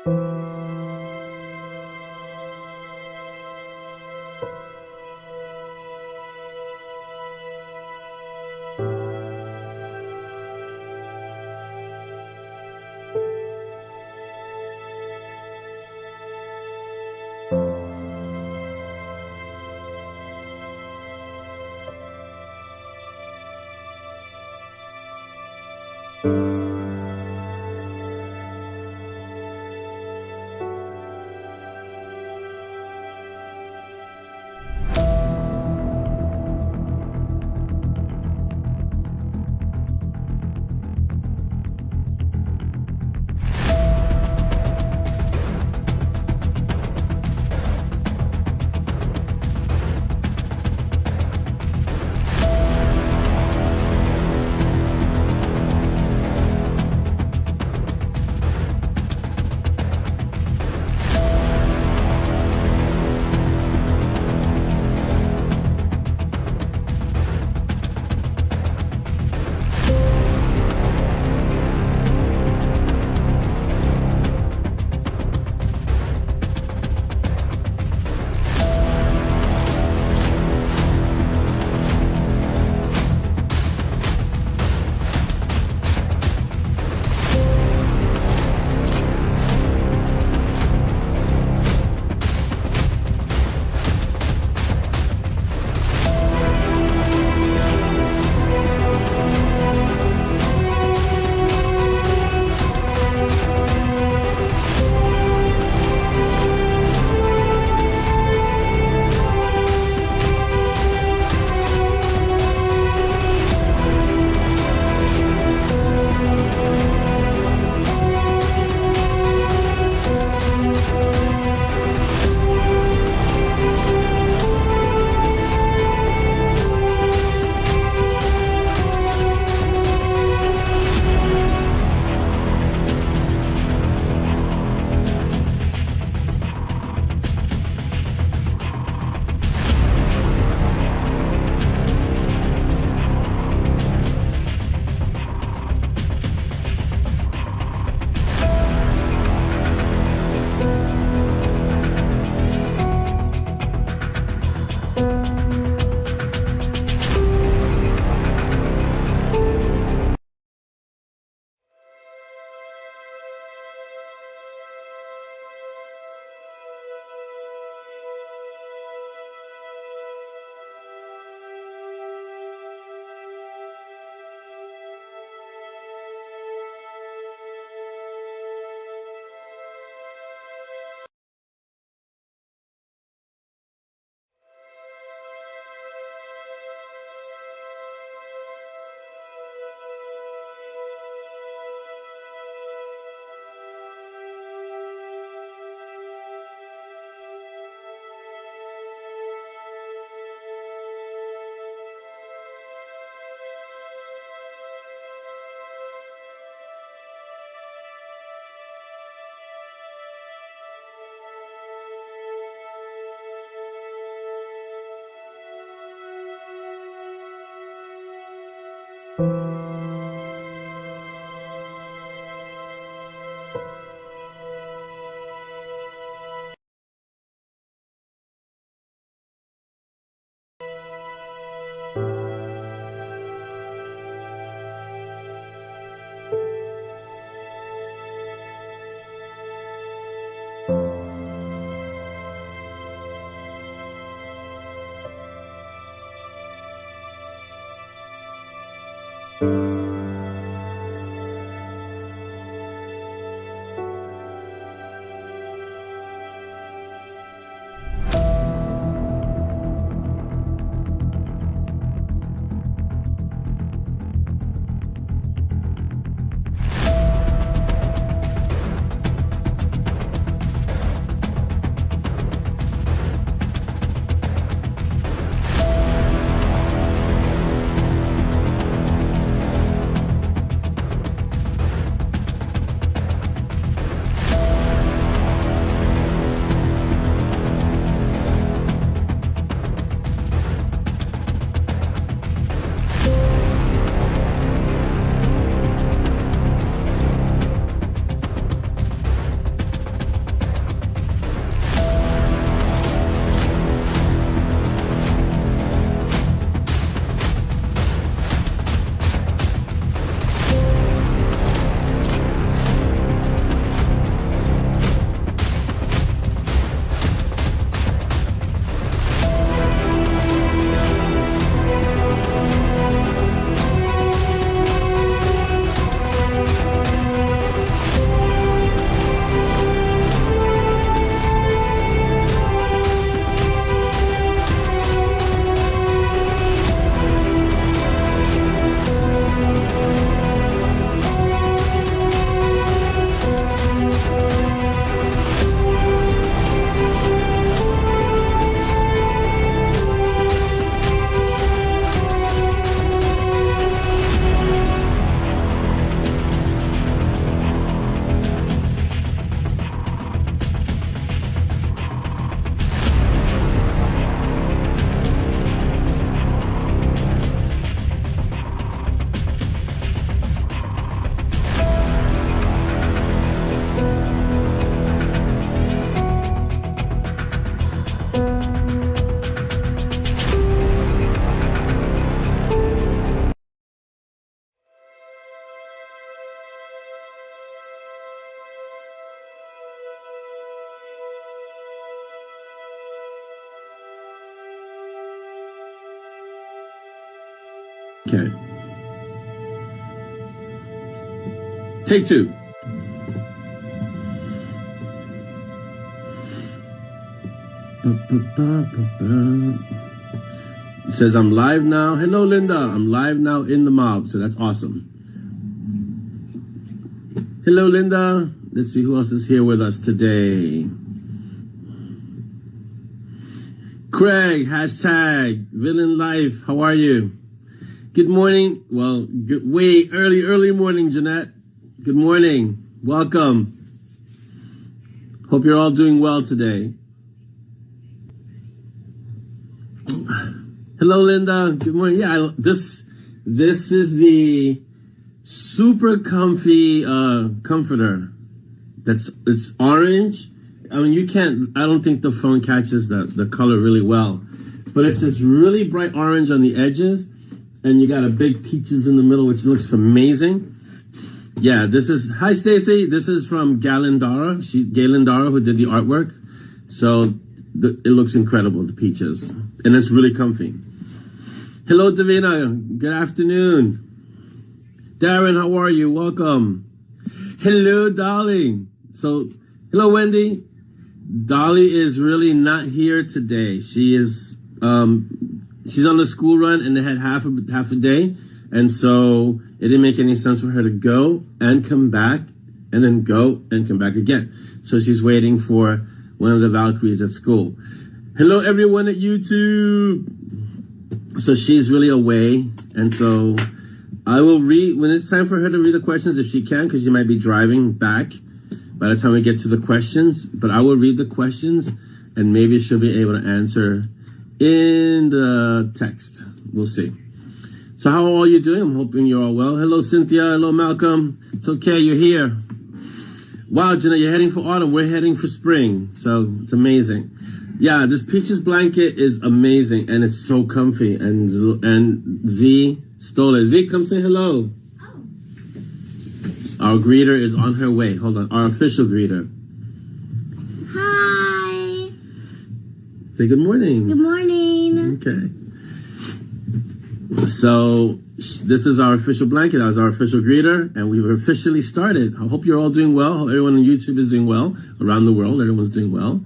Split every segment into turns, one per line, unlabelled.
you. Okay. Take two. It says I'm live now. Hello, Linda. I'm live now in the mob, so that's awesome. Hello, Linda. Let's see who else is here with us today. Craig, hashtag Villain Life. How are you? Good morning. Well, way early morning, Jeanette. Good morning. Welcome. Hope you're all doing well today. Hello, Linda. Good morning. Yeah, this is the super comfy comforter. It's orange. I mean, I don't think the phone catches the color really well, but it's this really bright orange on the edges, and you got a big peaches in the middle, which looks amazing. Yeah, hi Stacy. This is from Galen Dara, who did the artwork. So it looks incredible, the peaches, and it's really comfy. Hello, Davina. Good afternoon. Darren, how are you? Welcome. Hello, Dolly. So, hello, Wendy. Dolly is really not here today. She is, she's on the school run, and they had half a day. And so it didn't make any sense for her to go and come back and then go and come back again. So she's waiting for one of the Valkyries at school. Hello, everyone at YouTube. So she's really away. And so I will read, when it's time for her to read the questions, if she can, because she might be driving back by the time we get to the questions. But I will read the questions, and maybe she'll be able to answer in the text. We'll see. So how are all you doing? I'm hoping you're all well. Hello, Cynthia. Hello, Malcolm. It's okay. You're here. Wow, Jenna, you're heading for autumn. We're heading for spring. So it's amazing. Yeah, this peaches blanket is amazing, and it's so comfy. And Z stole it. Z, come say hello. Oh. Our greeter is on her way. Hold on. Our official greeter.
Hi.
Say good morning.
Good morning.
Okay. So this is our official blanket. That was our official greeter, and we've officially started. I hope you're all doing well. I hope everyone on YouTube is doing well. Around the world, everyone's doing well.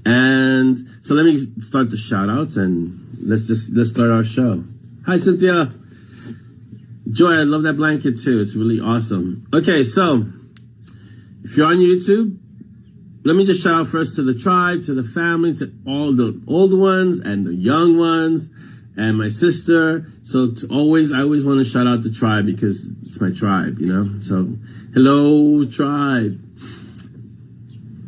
And so let me start the shout outs, and let's start our show. Hi, Cynthia. Joy, I love that blanket too. It's really awesome. Okay, so if you're on YouTube, let me just shout out first to the tribe, to the family, to all the old ones and the young ones, and my sister. So I always want to shout out the tribe because it's my tribe, you know? So hello, tribe.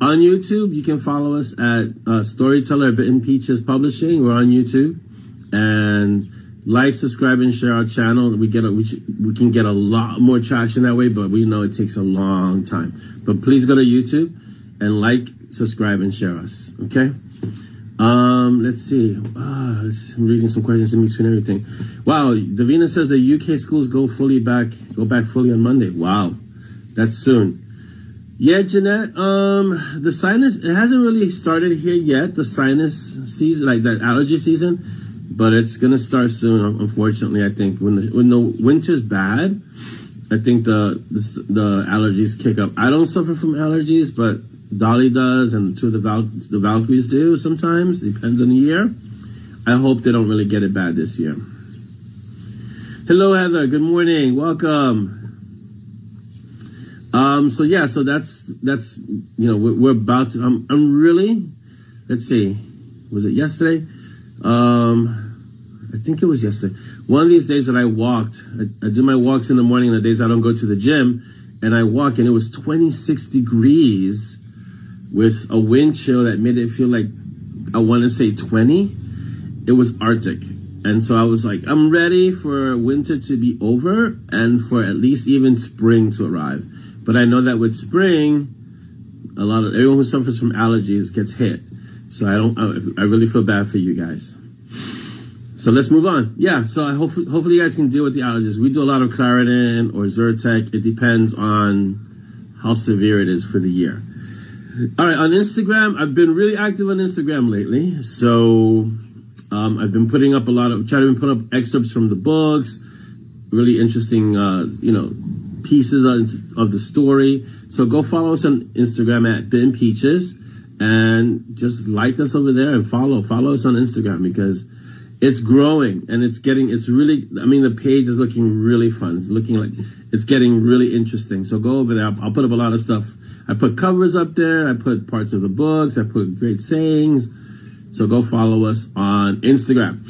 On YouTube, you can follow us at Storyteller, Bitten Peaches Publishing. We're on YouTube. And like, subscribe, and share our channel. We can get a lot more traction that way, but we know it takes a long time. But please go to YouTube and like, subscribe, and share us. Okay? Let's see. I'm reading some questions in between everything. Wow, Davina says the UK schools go back fully on Monday. Wow, that's soon. Yeah, Jeanette, the sinus, it hasn't really started here yet, the sinus season, like that allergy season, but it's going to start soon, unfortunately, I think. When the winter's bad, I think the allergies kick up. I don't suffer from allergies, but Dolly does, and two of the Valkyries do sometimes. Depends on the year. I hope they don't really get it bad this year. Hello, Heather. Good morning. Welcome. So that's, we're about to, I'm really, let's see, was it yesterday? I think it was yesterday. One of these days that I walked, I do my walks in the morning, the days I don't go to the gym, and I walk, and it was 26 degrees with a wind chill that made it feel like, I want to say 20. It was Arctic. And so I was like, I'm ready for winter to be over and for at least even spring to arrive. But I know that with spring, everyone who suffers from allergies gets hit. So I really feel bad for you guys. So let's move on. Yeah, so hopefully you guys can deal with the allergies. We do a lot of Claritin or Zyrtec. It depends on how severe it is for the year. All right, on Instagram, I've been really active on Instagram lately. So I've been putting up trying to put up excerpts from the books, really interesting, pieces of the story. So go follow us on Instagram at Bitten Peaches, and just like us over there and follow us on Instagram, because it's growing and the page is looking really fun. It's looking like it's getting really interesting. So go over there. I'll put up a lot of stuff. I put covers up there. I put parts of the books. I put great sayings. So go follow us on Instagram.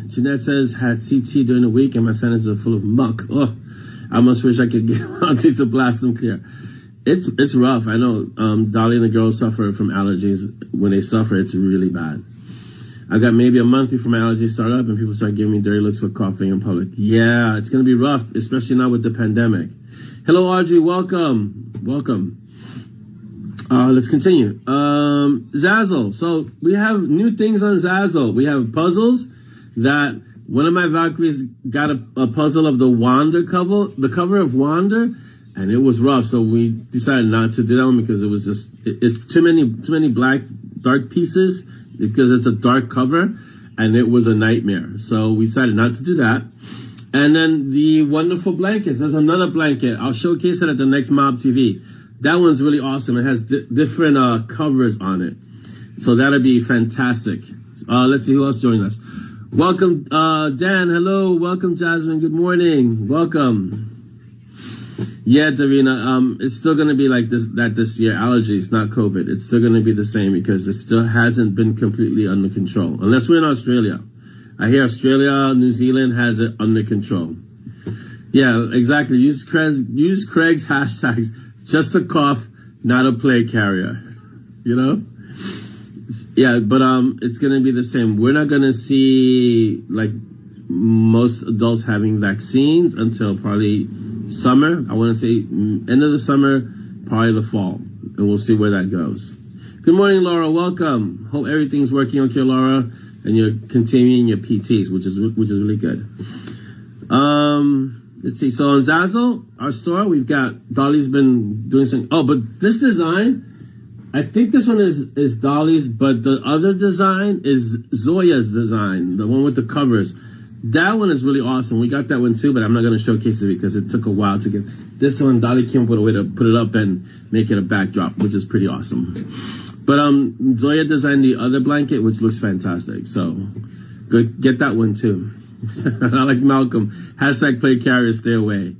Jeanette says, had CT during the week and my sinuses are full of muck. Oh, I almost wish I could get Monty to blast them clear. It's rough. I know Dolly and the girls suffer from allergies. When they suffer, it's really bad. I got maybe a month before my allergies start up and people start giving me dirty looks for coughing in public. Yeah, it's going to be rough, especially now with the pandemic. Hello, Audrey. Welcome. Let's continue. ZAZZLE. So we have new things on ZAZZLE. We have puzzles that one of my Valkyries got a puzzle of the cover of Wander, and it was rough. So we decided not to do that one because it's too many black dark pieces, because it's a dark cover and it was a nightmare. So we decided not to do that. And then the wonderful blankets. There's another blanket. I'll showcase it at the next Mob TV. That one's really awesome. It has different covers on it. So that'll be fantastic. Let's see who else joined us. Welcome, Dan. Hello. Welcome, Jasmine. Good morning. Welcome. Yeah, Davina, it's still going to be like this year. Allergies, not COVID. It's still going to be the same because it still hasn't been completely under control. Unless we're in Australia. I hear Australia, New Zealand has it under control. Yeah, exactly. Use Craig's hashtags. Just a cough, not a plague carrier. Yeah, but it's going to be the same. We're not going to see like most adults having vaccines until probably summer. I want to say end of the summer, probably the fall, and we'll see where that goes. Good morning, Laura. Welcome. Hope everything's working okay, Laura, and you're continuing your PTs, which is really good. Let's see. So on ZAZZLE, our store, we've got Dolly's been doing something. Oh, but this design, I think this one is Dolly's, but the other design is Zoya's design, the one with the covers. That one is really awesome. We got that one too, but I'm not going to showcase it because it took a while to get this one. Dolly came up with a way to put it up and make it a backdrop, which is pretty awesome. But Zoya designed the other blanket, which looks fantastic. So go get that one too. I like Malcolm. Hashtag play carrier, stay away.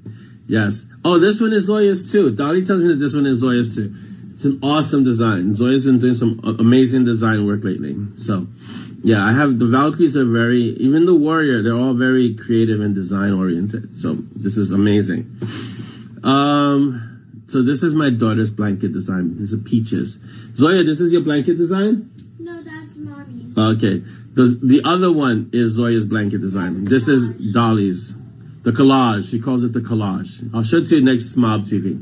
Yes. Oh, this one is Zoya's too. Dolly tells me that this one is Zoya's too. It's an awesome design. Zoya's been doing some amazing design work lately. So yeah, I have the Valkyries are even the Warrior, they're all very creative and design oriented. So this is amazing. So this is my daughter's blanket design. This is Peaches. Zoya, this is your blanket design?
No, that's Mommy's.
Okay. The other one is Zoya's blanket design. This is Dolly's. The collage. She calls it the collage. I'll show it to you next Mob TV.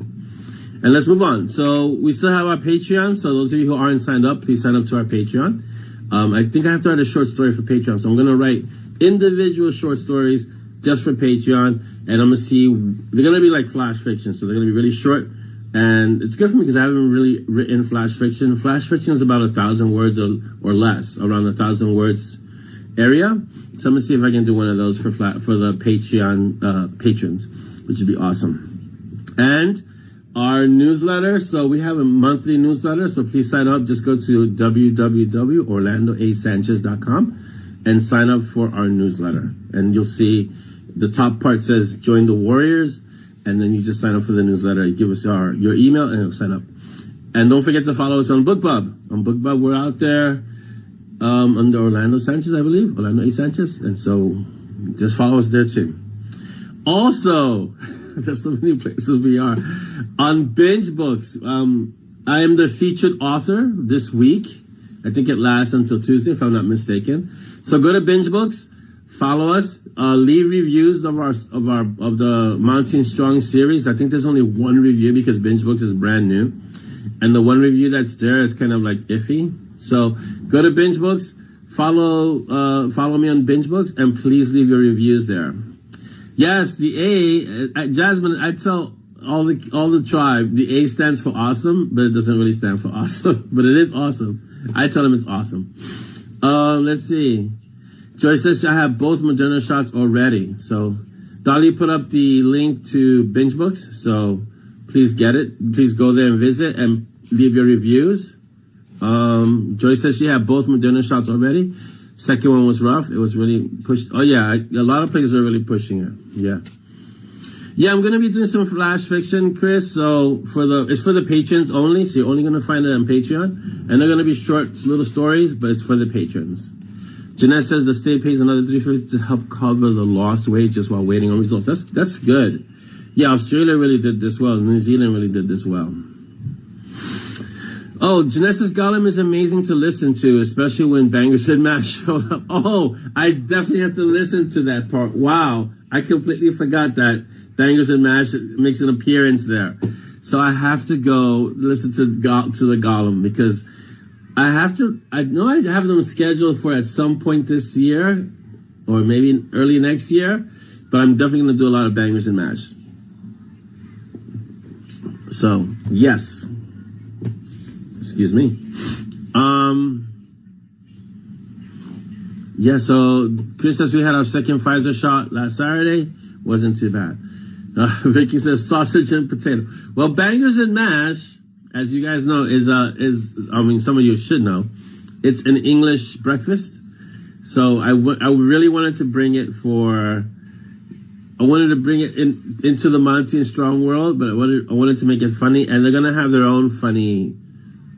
And let's move on. So we still have our Patreon. So those of you who aren't signed up, please sign up to our Patreon. I think I have to write a short story for Patreon. So I'm going to write individual short stories just for Patreon. And I'm going to see, they're going to be like flash fiction. So they're going to be really short. And it's good for me because I haven't really written flash fiction. Flash fiction is about 1,000 words or less, around 1,000 words area. So I'm going to see if I can do one of those for the Patreon patrons, which would be awesome. And our newsletter. So we have a monthly newsletter. So please sign up. Just go to www.orlandoasanchez.com and sign up for our newsletter. And you'll see the top part says join the Warriors. And then you just sign up for the newsletter. You give us your email and it'll sign up. And don't forget to follow us on BookBub. On BookBub, we're out there under Orlando Sanchez, I believe. Orlando A. Sanchez. And so just follow us there too. Also, there's so many places we are. On Binge Books, I am the featured author this week. I think it lasts until Tuesday, if I'm not mistaken. So go to Binge Books. Follow us. Leave reviews of the Monty Strong series. I think there's only one review because Binge Books is brand new, and the one review that's there is kind of like iffy. So go to Binge Books. Follow me on Binge Books, and please leave your reviews there. Yes, the A, Jasmine. I tell all the tribe the A stands for awesome, but it doesn't really stand for awesome. But it is awesome. I tell them it's awesome. Let's see. Joy says, I have both Moderna shots already. So Dolly put up the link to Binge Books. So please get it. Please go there and visit and leave your reviews. Joy says she had both Moderna shots already. Second one was rough. It was really pushed. Oh yeah, a lot of places are really pushing it. Yeah. Yeah, I'm gonna be doing some flash fiction, Chris. So it's for the patrons only. So you're only gonna find it on Patreon, and they're gonna be short little stories, but it's for the patrons. Jeanette says the state pays another $350 to help cover the lost wages while waiting on results. That's good. Yeah, Australia really did this well. New Zealand really did this well. Oh, Jeanette says Gollum is amazing to listen to, especially when Bangers and Mash showed up. Oh, I definitely have to listen to that part. Wow, I completely forgot that Bangers and Mash makes an appearance there. So I have to go listen to the Gollum because I know I have them scheduled for at some point this year or maybe early next year, but I'm definitely going to do a lot of Bangers and Mash. So, yes. Excuse me. Yeah, so Chris says we had our second Pfizer shot last Saturday. Wasn't too bad. Vicky says sausage and potato. Well, Bangers and Mash, as you guys know, is some of you should know, it's an English breakfast. So I really wanted to bring it into the Monty Strong world, but I wanted to make it funny, and they're gonna have their own funny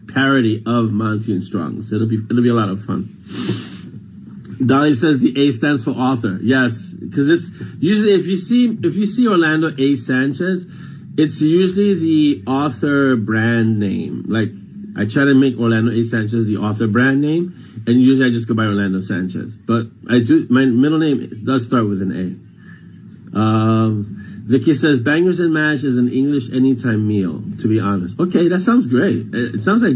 parody of Monty and Strong, so it'll be a lot of fun. Dolly says the A stands for author. Yes, because it's usually if you see Orlando A. Sanchez, it's usually the author brand name. Like I try to make Orlando A. Sanchez the author brand name, and usually I just go by Orlando Sanchez. But my middle name does start with an A. Vicky says Bangers and Mash is an English anytime meal, to be honest. Okay, that sounds great. It sounds like,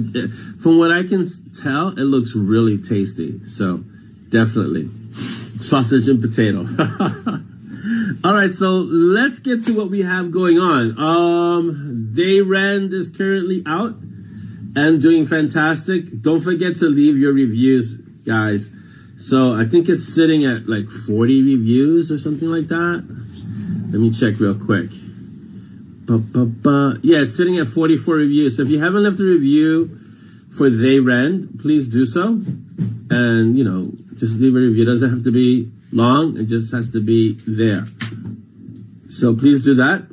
from what I can tell, it looks really tasty. So, definitely. Sausage and potato. All right, so let's get to what we have going on. Day Rend is currently out and doing fantastic. Don't forget to leave your reviews, guys. So, I think it's sitting at like 40 reviews or something like that. Let me check real quick. Yeah, it's sitting at 44 reviews. So if you haven't left a review for They Rend, please do so. And, just leave a review. It doesn't have to be long. It just has to be there. So please do that.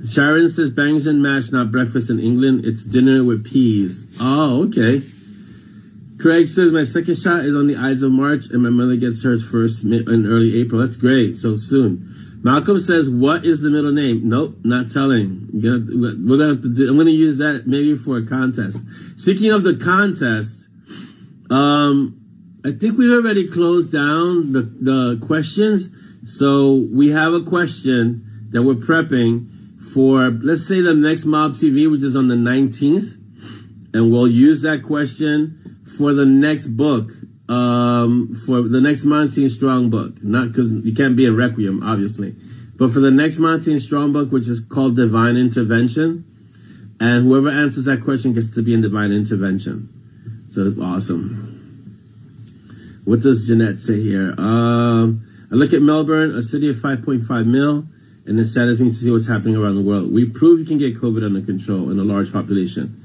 Sharon says Bangers and Mash, not breakfast in England. It's dinner with peas. Oh, okay. Craig says, my second shot is on the Ides of March, and my mother gets hers first in early April. That's great. So soon. Malcolm says, what is the middle name? Nope, not telling. We're gonna have to do. I'm gonna use that maybe for a contest. Speaking of the contest, I think we've already closed down the questions. So we have a question that we're prepping for, let's say the next Mob TV, which is on the 19th, and we'll use that question for the next book, for the next Monty Strong book. Not because you can't be a Requiem, obviously. But for the next Monty Strong book, which is called Divine Intervention. And whoever answers that question gets to be in Divine Intervention. So it's awesome. What does Jeanette say here? I look at Melbourne, a city of 5.5 mil, and it saddens me to see what's happening around the world. We prove you can get COVID under control in a large population.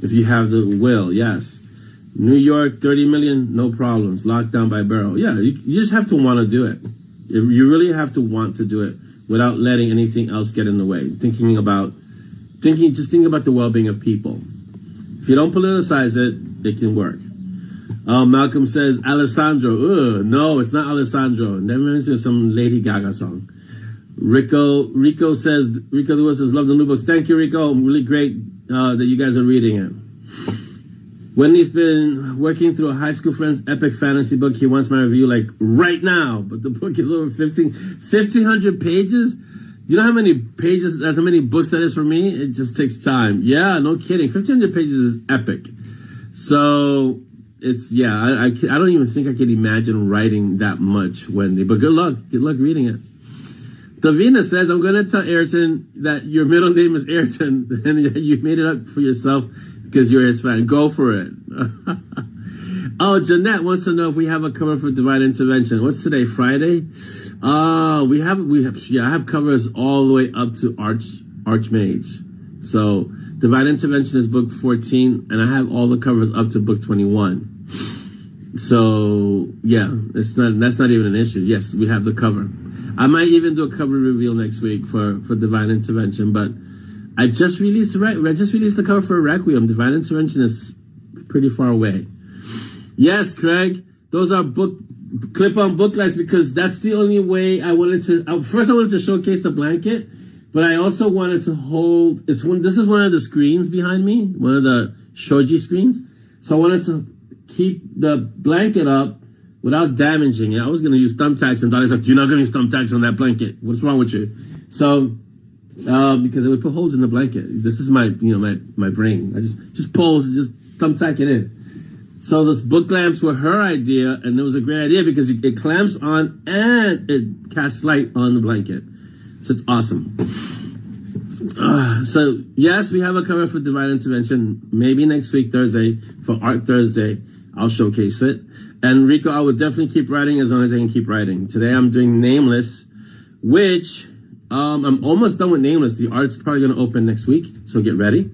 If you have the will, yes. New York, 30 million, no problems. Lockdown by barrel. Yeah, you just have to want to do it. You really have to want to do it without letting anything else get in the way. Just think about the well-being of people. If you don't politicize it, it can work. Malcolm says, Alessandro. No, it's not Alessandro. Never mentioned some Lady Gaga song. Rico Lewis says, love the new books. Thank you, Rico. Really great that you guys are reading it. Wendy's been working through a high school friend's epic fantasy book. He wants my review like right now, but the book is over 1,500 pages. You know how many pages, how many books that is for me? It just takes time. Yeah, no kidding. 1,500 pages is epic. So it's, I don't even think I could imagine writing that much, Wendy, but good luck reading it. Davina says, I'm going to tell Ayrton that your middle name is Ayrton and you made it up for yourself because you're his fan. Go for it. Oh, Jeanette wants to know if we have a cover for Divine Intervention. What's today, Friday? I have covers all the way up to Archmage. So Divine Intervention is book 14, and I have all the covers up to book 21. So yeah, that's not even an issue. Yes, we have the cover. I might even do a cover reveal next week for Divine Intervention, but I just released the cover for Requiem. Divine Intervention is pretty far away. Yes, Craig, those are clip-on booklights because that's the only way I wanted to. First, I wanted to showcase the blanket, but I also wanted to hold. This is one of the screens behind me, one of the shoji screens. So I wanted to keep the blanket up without damaging it. I was going to use thumbtacks, and Dolly's like, "You're not going to use thumbtacks on that blanket. What's wrong with you?" So, because it would put holes in the blanket. This is my brain. I just thumbtack it in. So those book lamps were her idea, and it was a great idea because it clamps on and it casts light on the blanket. So it's awesome. So yes, we have a cover for Divine Intervention. Maybe next week, Thursday, for Art Thursday, I'll showcase it. And Rico, I would definitely keep writing as long as I can keep writing. Today I'm doing Nameless, which I'm almost done with Nameless. The art's probably going to open next week, so get ready.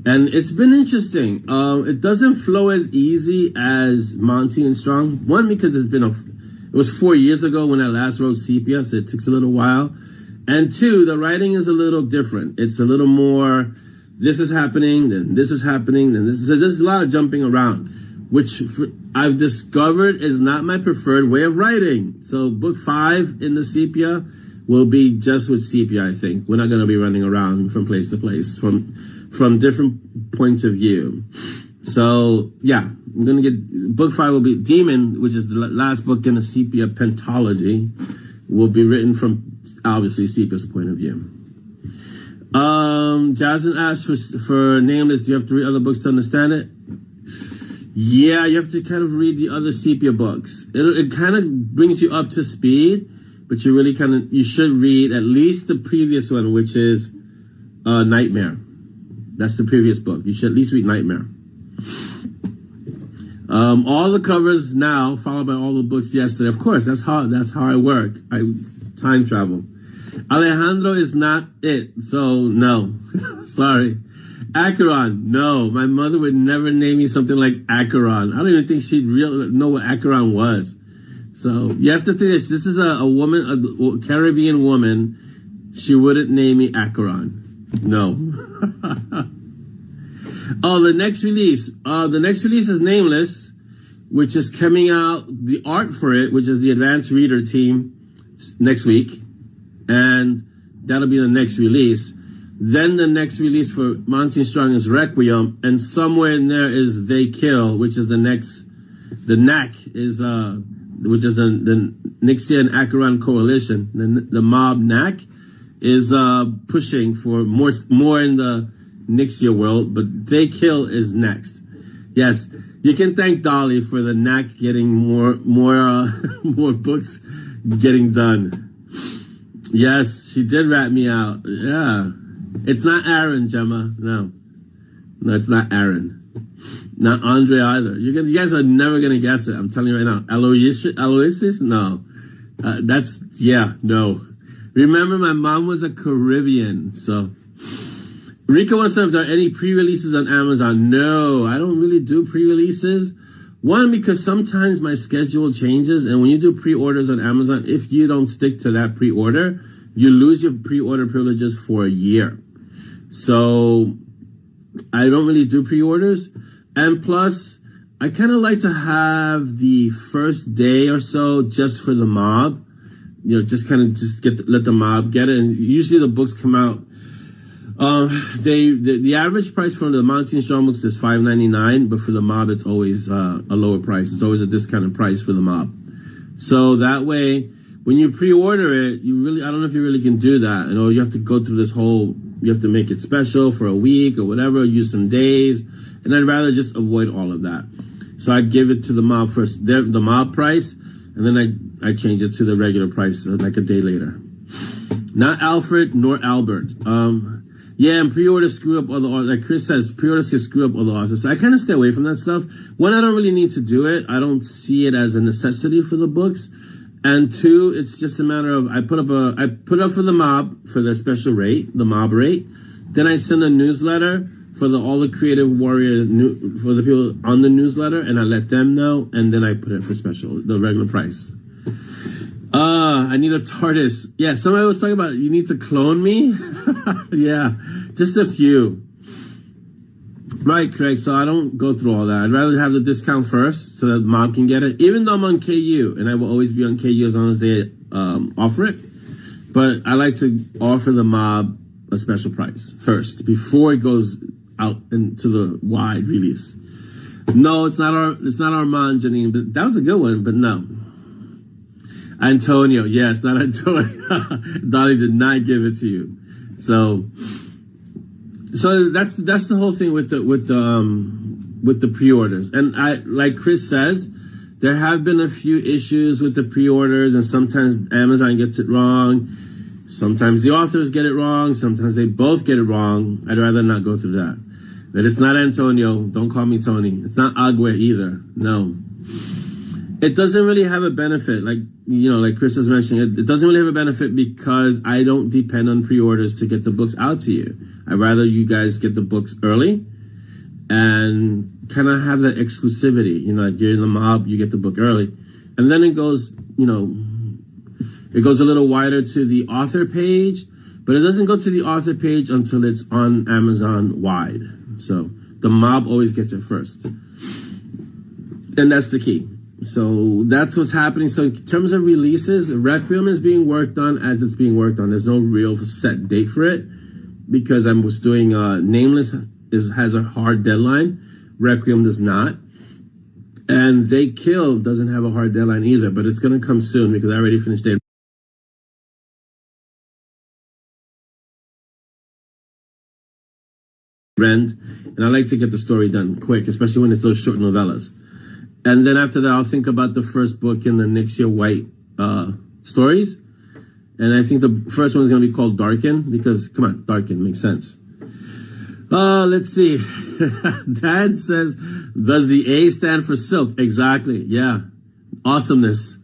And it's been interesting. It doesn't flow as easy as Monty and Strong. One, because it was 4 years ago when I last wrote Sepia, so it takes a little while. And two, the writing is a little different. It's a little more, this is happening, then this is happening, then this is, so there's a lot of jumping around, which I've discovered is not my preferred way of writing. So book 5 in the Sepia will be just with Sepia, I think. We're not going to be running around from place to place, from different points of view. So yeah, I'm going to get, book 5 will be Demon, which is the last book in the Sepia pentology, will be written from, obviously, Sepia's point of view. Jasmine asked for Nameless, do you have to read other books to understand it? Yeah, you have to kind of read the other Sepia books. It kind of brings you up to speed, but you should read at least the previous one, which is Nightmare. That's the previous book. You should at least read Nightmare. All the covers now, followed by all the books yesterday. Of course, that's how I work. I time travel. Alejandro is not it, so no. Sorry. Acheron, no. My mother would never name me something like Acheron. I don't even think she'd really know what Acheron was. So you have to think this is a woman, a Caribbean woman. She wouldn't name me Acheron. No. Oh, the next release. The next release is Nameless, which is coming out, the art for it, which is the advanced reader team next week. And that'll be the next release. Then the next release for Monty Strong is Requiem. And somewhere in there is They Kill, which is the next, the NAC is, which is the Nixia and Acheron coalition. The mob NAC is, pushing for more in the Nixia world, but They Kill is next. Yes, you can thank Dolly for the NAC getting more books getting done. Yes, she did rat me out. Yeah. It's not Aaron, Gemma. No, it's not Aaron. Not Andre either. You guys are never going to guess it. I'm telling you right now. Aloysius? No. No. Remember, my mom was a Caribbean, so. Rico wants to know if there are any pre-releases on Amazon. No, I don't really do pre-releases. One, because sometimes my schedule changes, and when you do pre-orders on Amazon, if you don't stick to that pre-order, you lose your pre-order privileges for a year. So I don't really do pre-orders. And plus, I kind of like to have the first day or so just for the mob. Let the mob get it. And usually the books come out. The average price for the Monty Strong books is $5.99, but for the mob it's always a lower price. It's always a discounted price for the mob. So that way, when you pre-order it, I don't know if you really can do that. You have to go through you have to make it special for a week or whatever, use some days, and I'd rather just avoid all of that. So I'd give it to the mob first, the mob price, and then I change it to the regular price like a day later. Not Alfred nor Albert. Yeah, and pre-orders screw up all the authors. Like Chris says, pre-orders can screw up all the authors. So I kind of stay away from that stuff. One, I don't really need to do it. I don't see it as a necessity for the books. And two, it's just a matter of I put up for the mob for the special rate, the mob rate. Then I send a newsletter for all the creative warrior for the people on the newsletter, and I let them know, and then I put it for special, the regular price. I need a TARDIS. Yeah, somebody was talking about you need to clone me. Yeah, just a few. Right, Craig. So I don't go through all that. I'd rather have the discount first so that mob can get it. Even though I'm on KU, and I will always be on KU as long as they offer it. But I like to offer the mob a special price first before it goes out into the wide release. No, it's not Armand, Janine, but that was a good one. But no. Antonio, yes, not Antonio. Dolly did not give it to you. So that's the whole thing with the pre-orders. And like Chris says, there have been a few issues with the pre-orders, and sometimes Amazon gets it wrong. Sometimes the authors get it wrong. Sometimes they both get it wrong. I'd rather not go through that. But it's not Antonio. Don't call me Tony. It's not Agua either. No. It doesn't really have a benefit, like Chris was mentioning. It doesn't really have a benefit because I don't depend on pre-orders to get the books out to you. I'd rather you guys get the books early and kind of have that exclusivity. Like you're in the mob, you get the book early. And then it goes, it goes a little wider to the author page, but it doesn't go to the author page until it's on Amazon wide. So the mob always gets it first. And that's the key. So that's what's happening. So in terms of releases, Requiem is being worked on as it's being worked on. There's no real set date for it because I was doing Nameless has a hard deadline. Requiem does not. And They Kill doesn't have a hard deadline either, but it's going to come soon because I already finished it. And I like to get the story done quick, especially when it's those short novellas. And then after that, I'll think about the first book in the Nixia White stories. And I think the first one is going to be called Darken because, come on, Darken makes sense. Let's see. Dad says, does the A stand for silk? Exactly. Yeah. Awesomeness.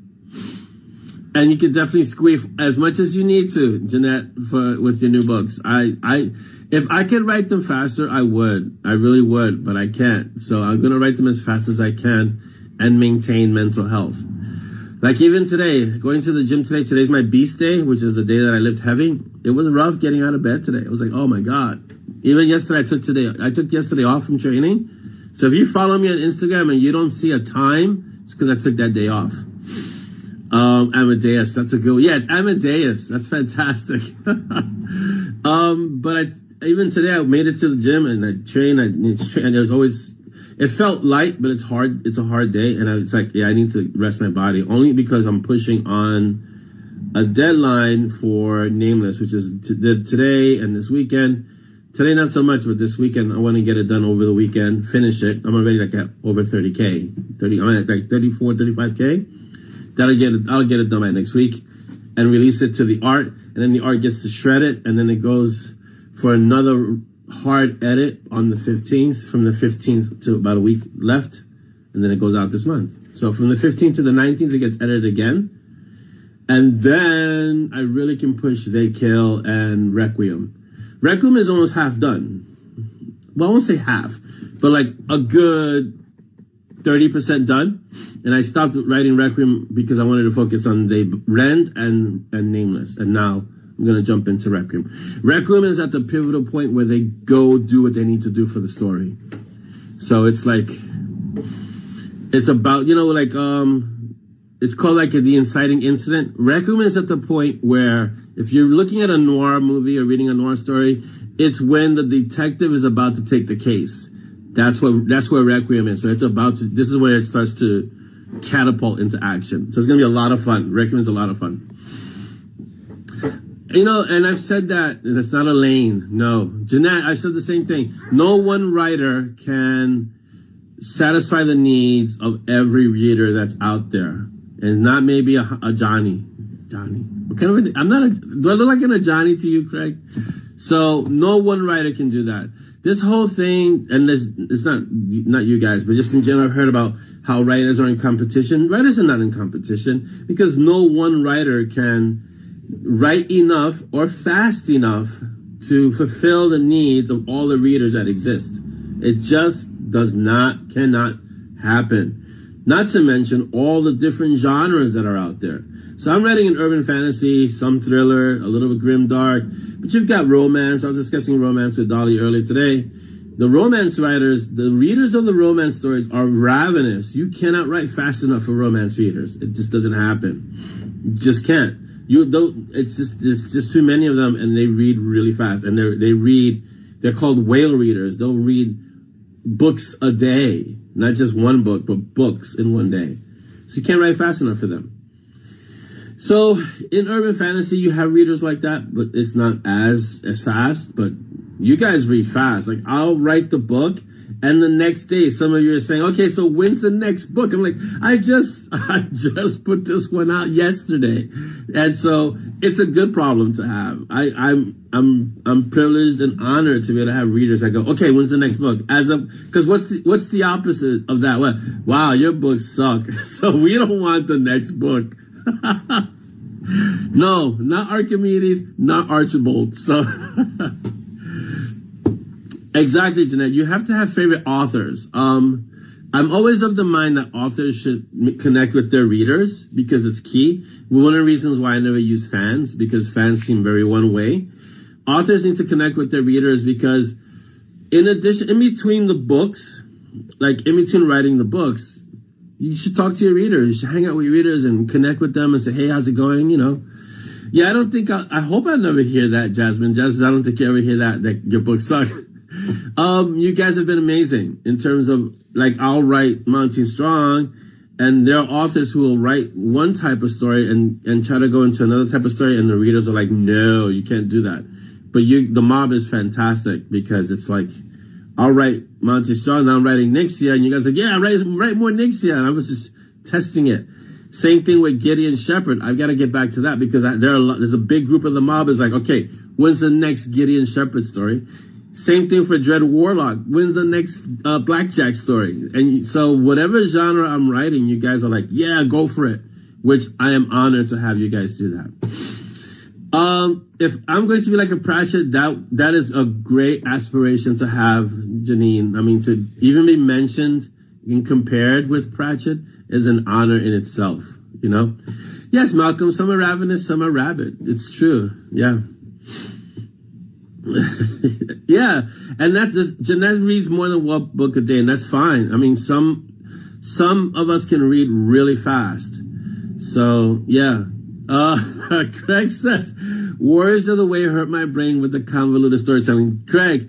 And you can definitely squeef as much as you need to, Jeanette, with your new books. If I could write them faster, I would. I really would, but I can't. So I'm going to write them as fast as I can and maintain mental health. Like even today, going to the gym today, today's my beast day, which is the day that I lift heavy. It was rough getting out of bed today. I was like, oh my God. Even yesterday, I took yesterday off from training. So if you follow me on Instagram and you don't see a time, it's because I took that day off. Amadeus, that's a good one. Yeah, it's Amadeus. That's fantastic. But even today, I made it to the gym and I trained. And there's always, it felt light, but it's hard. It's a hard day. And it's like, yeah, I need to rest my body only because I'm pushing on a deadline for Nameless, which is today and this weekend. Today, not so much, but this weekend, I want to get it done over the weekend, finish it. I'm already like at over 30K, I'm at like 34, 35K. I'll get it done by next week and release it to the art. And then the art gets to shred it. And then it goes for another hard edit on the 15th, from the 15th to about a week left. And then it goes out this month. So from the 15th to the 19th, it gets edited again. And then I really can push They Kill and Requiem. Requiem is almost half done. Well, I won't say half, but like a good 30% done. And I stopped writing Requiem because I wanted to focus on the Rend and Nameless. And now I'm going to jump into Requiem. Requiem is at the pivotal point where they go do what they need to do for the story. So it's like, it's about, it's called like the inciting incident. Requiem is at the point where if you're looking at a noir movie or reading a noir story, it's when the detective is about to take the case. That's where Requiem is. So this is where it starts to catapult into action. So it's going to be a lot of fun. Requiem is a lot of fun. And I've said that, and it's not a lane. No. Jeanette, I said the same thing. No one writer can satisfy the needs of every reader that's out there. And not maybe a Johnny. What kind of do I look like a Johnny to you, Craig? So no one writer can do that. This whole thing, and it's not you guys, but just in general, I've heard about how writers are in competition. Writers are not in competition because no one writer can write enough or fast enough to fulfill the needs of all the readers that exist. It just cannot happen. Not to mention all the different genres that are out there. So I'm writing an urban fantasy, some thriller, a little bit grim dark, but you've got romance. I was discussing romance with Dolly earlier today. The romance writers, the readers of the romance stories are ravenous. You cannot write fast enough for romance readers. It just doesn't happen. You just can't. It's just too many of them, and they read really fast. And they're called whale readers. They'll read books a day, not just one book, but books in one day. So you can't write fast enough for them. So in urban fantasy, you have readers like that, but it's not as fast. But you guys read fast. Like, I'll write the book, and the next day, some of you are saying, "Okay, so when's the next book?" I'm like, I just put this one out yesterday, and so it's a good problem to have. I'm privileged and honored to be able to have readers that go, "Okay, when's the next book?" Because what's the opposite of that? What? Wow, your books suck, so we don't want the next book. No, not Archimedes, not Archibald. So exactly, Jeanette. You have to have favorite authors. I'm always of the mind that authors should connect with their readers because it's key. One of the reasons why I never use fans, because fans seem very one way. Authors need to connect with their readers because in between the books, like in between writing the books, you should talk to your readers. You should hang out with your readers and connect with them and say, "Hey, how's it going?" You know. Yeah, I hope I never hear that, Jasmine. I don't think you ever hear that your books suck. You guys have been amazing in terms of, like, I'll write Monty Strong, and there are authors who will write one type of story and try to go into another type of story, and the readers are like, "No, you can't do that." But the mob is fantastic because it's like, I'll write Monty Strong, now I'm writing Nixia, and you guys are like, "Yeah, write more Nixia." And I was just testing it. Same thing with Gideon Shepherd. I've got to get back to that because there's a big group of the mob is like, "Okay, when's the next Gideon Shepherd story?" Same thing for Dread Warlock. When's the next Blackjack story? And so whatever genre I'm writing, you guys are like, "Yeah, go for it," which I am honored to have you guys do that. If I'm going to be like a Pratchett, that is a great aspiration to have, Janine. I mean, to even be mentioned and compared with Pratchett is an honor in itself, you know? Yes, Malcolm, some are ravenous, some are rabid. It's true, yeah. Yeah, and that's just, Jeanette reads more than one book a day, and that's fine. I mean, some of us can read really fast. So, yeah. Craig says, "Warriors of the Way hurt my brain with the convoluted storytelling." Craig,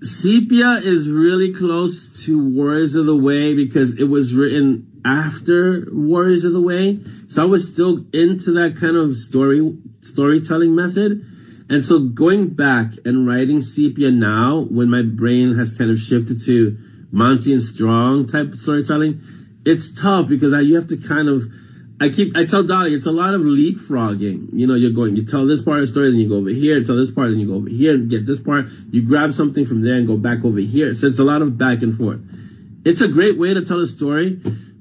Sepia is really close to Warriors of the Way because it was written after Warriors of the Way. So I was still into that kind of storytelling method. And so going back and writing Sepia now, when my brain has kind of shifted to Monty and Strong type of storytelling, it's tough because you have to kind of, I tell Dolly, it's a lot of leapfrogging. You know, you tell this part of the story, then you go over here, tell this part, then you go over here and get this part. You grab something from there and go back over here. So it's a lot of back and forth. It's a great way to tell a story,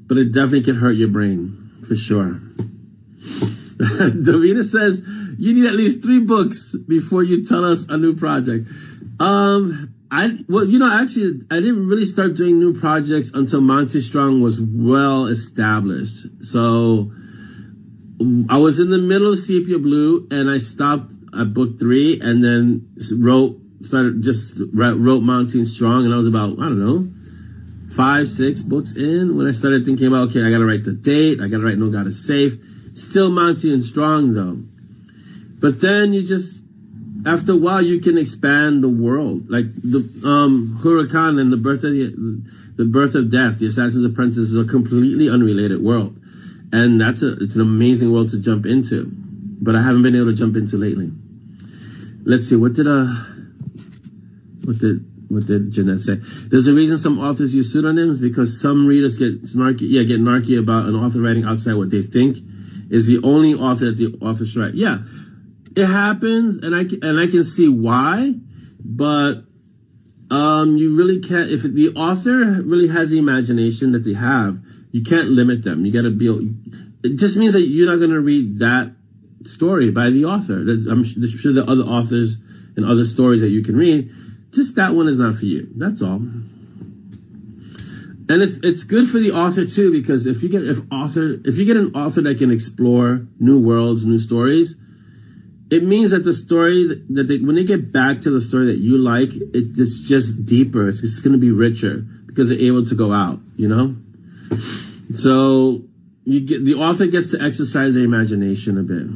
but it definitely can hurt your brain, for sure. Davina says, "You need at least 3 books before you tell us a new project." Actually, I didn't really start doing new projects until Monty Strong was well established. So I was in the middle of Sepia Blue, and I stopped at book 3, and then wrote Monty Strong, and I was about, I don't know, 5-6 books in when I started thinking about, okay, I gotta write the date, I gotta write No God is Safe. Still Monty and Strong though. But then after a while, you can expand the world. Like the Huracan and the Birth of Death, the Assassin's Apprentice is a completely unrelated world, and it's an amazing world to jump into. But I haven't been able to jump into lately. Let's see, what did Jeanette say? There's a reason some authors use pseudonyms because some readers get narky about an author writing outside what they think is the only author that the author should write. Yeah. it happens, and I can see why, but you really can't. If the author really has the imagination that they have, you can't limit them. You got to be. It just means that you're not going to read that story by the author. I'm sure there are other authors and other stories that you can read. Just that one is not for you. That's all. And it's good for the author too, because if you get an author that can explore new worlds, new stories, it means that the story that when they get back to the story that you like, it's just deeper. It's just going to be richer because they're able to go out, you know? So the author gets to exercise their imagination a bit.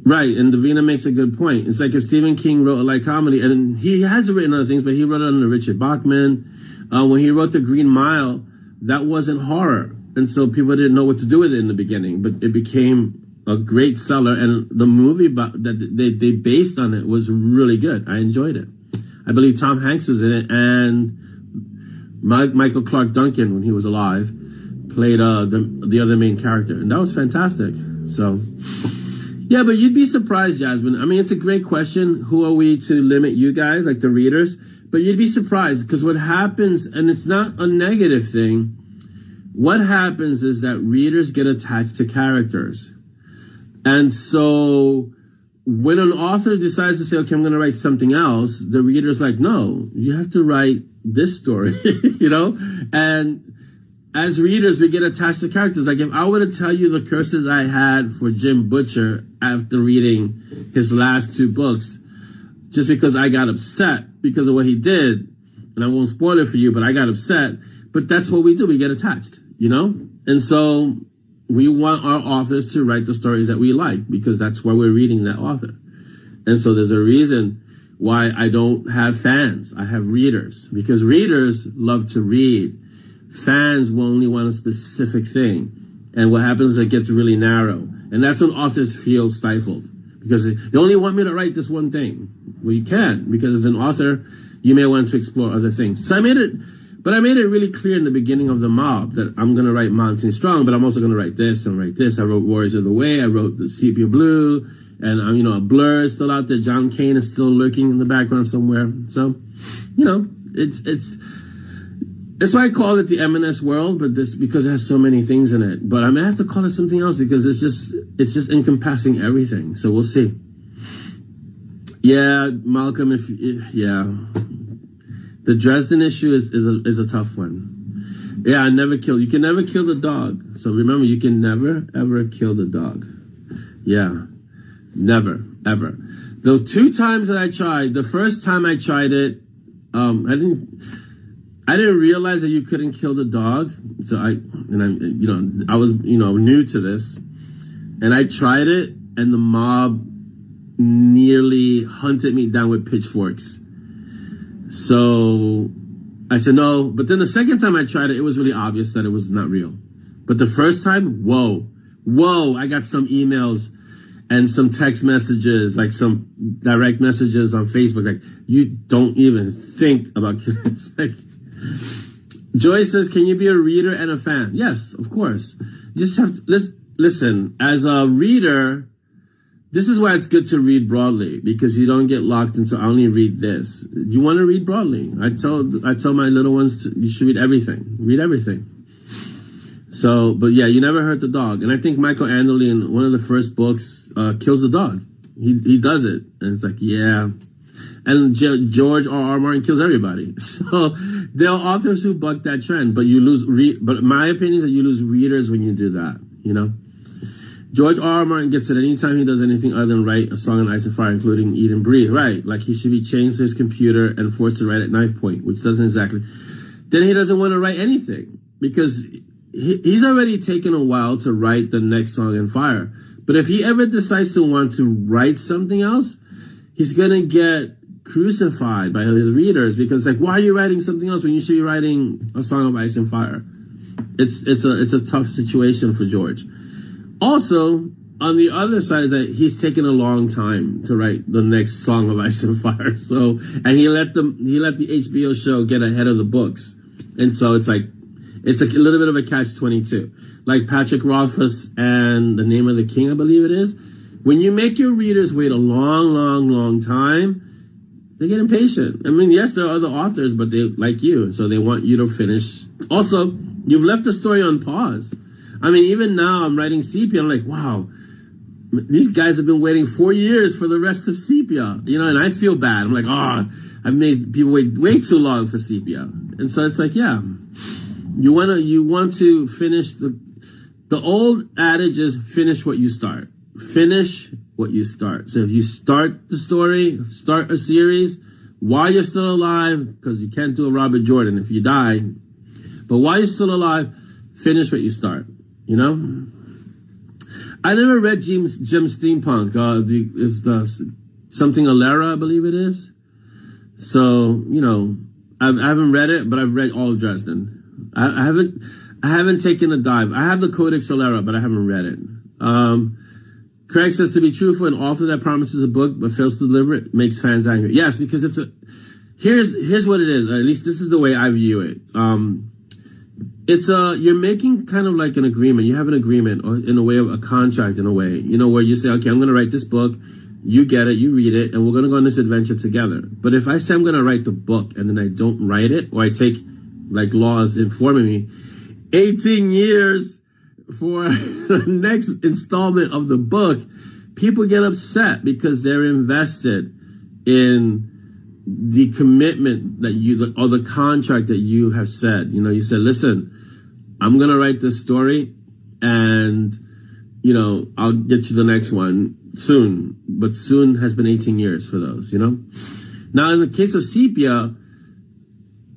Right, and Davina makes a good point. It's like if Stephen King wrote a light comedy, and he has written other things, but he wrote it under Richard Bachman. When he wrote The Green Mile, that wasn't horror. And so people didn't know what to do with it in the beginning, but it became a great seller. And the movie that they based on it was really good. I enjoyed it. I believe Tom Hanks was in it, and Michael Clark Duncan, when he was alive, played the other main character. And that was fantastic. So, yeah, but you'd be surprised, Jasmine. I mean, it's a great question. Who are we to limit you guys, like the readers? But you'd be surprised, because what happens, and it's not a negative thing, what happens is that readers get attached to characters. And so when an author decides to say, okay, I'm going to write something else, the reader's like, no, you have to write this story, you know? And as readers, we get attached to characters. Like if I were to tell you the curses I had for Jim Butcher after reading his last 2 books, just because I got upset because of what he did, and I won't spoil it for you, but I got upset. But that's what we do. We get attached, you know? And so we want our authors to write the stories that we like, because that's why we're reading that author. And so there's a reason why I don't have fans. I have readers, because readers love to read. Fans will only want a specific thing. And what happens is it gets really narrow. And that's when authors feel stifled, because they only want me to write this one thing. Well, you can't, because as an author, you may want to explore other things. So I made it really clear in the beginning of The Mob that I'm going to write Monty Strong, but I'm also going to write this and write this. I wrote Warriors of the Way. I wrote The Sepia Blue. And, you know, a Blur is still out there. John Kane is still lurking in the background somewhere. So, you know, that's why I call it the M&S world, but this because it has so many things in it. But I may have to call it something else, because it's just encompassing everything. So we'll see. Yeah, Malcolm, the Dresden issue is a tough one. Yeah, you can never kill the dog. So remember, you can never, ever kill the dog. Yeah, never, ever. The 2 times that I tried, the first time I tried it, I didn't realize that you couldn't kill the dog. So I was new to this, and I tried it, and the mob nearly hunted me down with pitchforks. So I said no, but then the second time I tried it, it was really obvious that it was not real. But the first time, whoa, I got some emails and some text messages, like some direct messages on Facebook, like, you don't even think about killing. It's like, Joy says, can you be a reader and a fan? Yes, of course. You just have to listen. As a reader, this is why it's good to read broadly, because you don't get locked into, I only read this. You want to read broadly. I tell my little ones, you should read everything. Read everything. So, but yeah, you never hurt the dog. And I think Michael Anderle in one of the first books kills the dog. He does it. And it's like, yeah. And George R.R. Martin kills everybody. So there are authors who buck that trend, but you lose, but my opinion is that you lose readers when you do that, you know? George R.R. Martin gets it anytime he does anything other than write a song on Ice and Fire, including Eat and Breathe. Right. Like he should be chained to his computer and forced to write at knife point, which doesn't exactly. Then he doesn't want to write anything, because he's already taken a while to write the next song on fire. But if he ever decides to want to write something else, he's going to get crucified by his readers, because like, why are you writing something else when you should be writing a song of Ice and Fire? It's a tough situation for George. Also, on the other side is that he's taken a long time to write the next song of Ice and Fire. So, and he let the HBO show get ahead of the books. And so it's like, It's a little bit of a catch-22. Like Patrick Rothfuss and The Name of the King, I believe it is. When you make your readers wait a long time, they get impatient. I mean, yes, there are other authors, but they like you, so they want you to finish. Also, you've left the story on pause. I mean, even now I'm writing Sepia. I'm like, wow, these guys have been waiting 4 years for the rest of Sepia, you know, and I feel bad. I'm like, I've made people wait way too long for Sepia. And so it's like, yeah, you want to finish the old adage is finish what you start. Finish what you start. So if you start the story, start a series while you're still alive, because you can't do a Robert Jordan if you die, but while you're still alive, finish what you start, you know? I never read Jim's Steampunk. Is the something Alera, I believe it is. So, you know, I haven't read it, but I've read all of Dresden. I haven't taken a dive. I have the Codex Alera, but I haven't read it. Craig says, to be truthful, an author that promises a book but fails to deliver it makes fans angry. Yes, because here's what it is. At least this is the way I view it. You're making kind of like an agreement. You have an agreement, or in a way of a contract, in a way, you know, where you say, okay, I'm going to write this book. You get it, you read it, and we're going to go on this adventure together. But if I say I'm going to write the book and then I don't write it, or I take, like laws informing me, 18 years for the next installment of the book, people get upset because they're invested in the commitment that or the contract that you have said. You know, you said, listen, I'm going to write this story and, you know, I'll get you the next one soon. But soon has been 18 years for those, you know? Now, in the case of Sepia,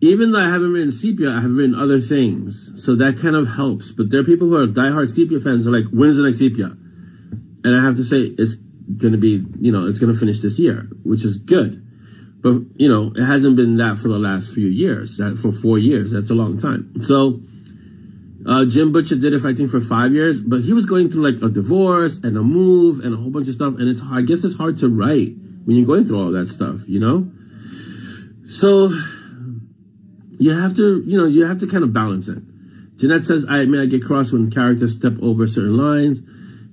even though I haven't written Sepia, I have written other things. So that kind of helps. But there are people who are diehard Sepia fans who are like, when's the next Sepia? And I have to say, it's going to be, you know, it's going to finish this year, which is good. But, you know, it hasn't been that for the last few years. That for 4 years, that's a long time. So Jim Butcher did it, I think, for 5 years. But he was going through like a divorce and a move and a whole bunch of stuff. And I guess it's hard to write when you're going through all that stuff, you know? So you have to kind of balance it. Jeanette says, I admit I get cross when characters step over certain lines.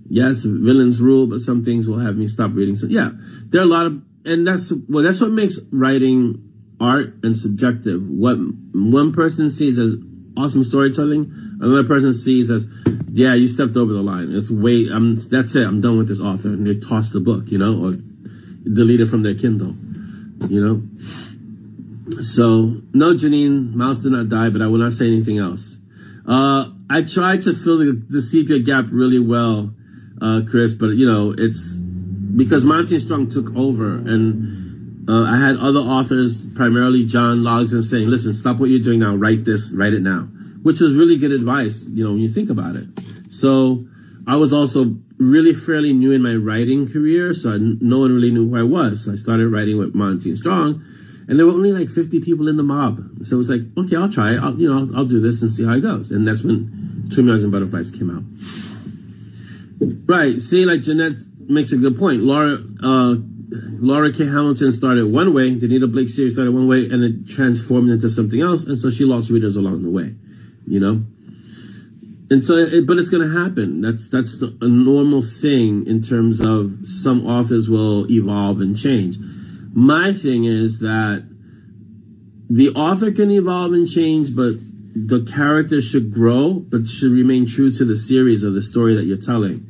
Yes, villains rule, but some things will have me stop reading. So yeah, there are a lot of, and that's what makes writing art and subjective. What one person sees as awesome storytelling, another person sees as, yeah, you stepped over the line. That's it. I'm done with this author. And they toss the book, you know, or delete it from their Kindle, you know. So, no, Janine, Mouse did not die, but I will not say anything else. I tried to fill the sepia gap really well, Chris, but, you know, it's because Monty Strong took over, and I had other authors, primarily John Logsdon, saying, listen, stop what you're doing now, write it now, which was really good advice, you know, when you think about it. So, I was also really fairly new in my writing career, so no one really knew who I was. So I started writing with Monty Strong. And there were only like 50 people in the mob. So it was like, okay, I'll try it. I'll do this and see how it goes. And that's when 2 Million Butterflies came out. Right. See, like Jeanette makes a good point. Laura K. Hamilton started one way. The Nita Blake series started one way, and it transformed into something else. And so she lost readers along the way, you know? And so, but it's going to happen. That's a normal thing in terms of some authors will evolve and change. My thing is that the author can evolve and change, but the character should grow, but should remain true to the series or the story that you're telling.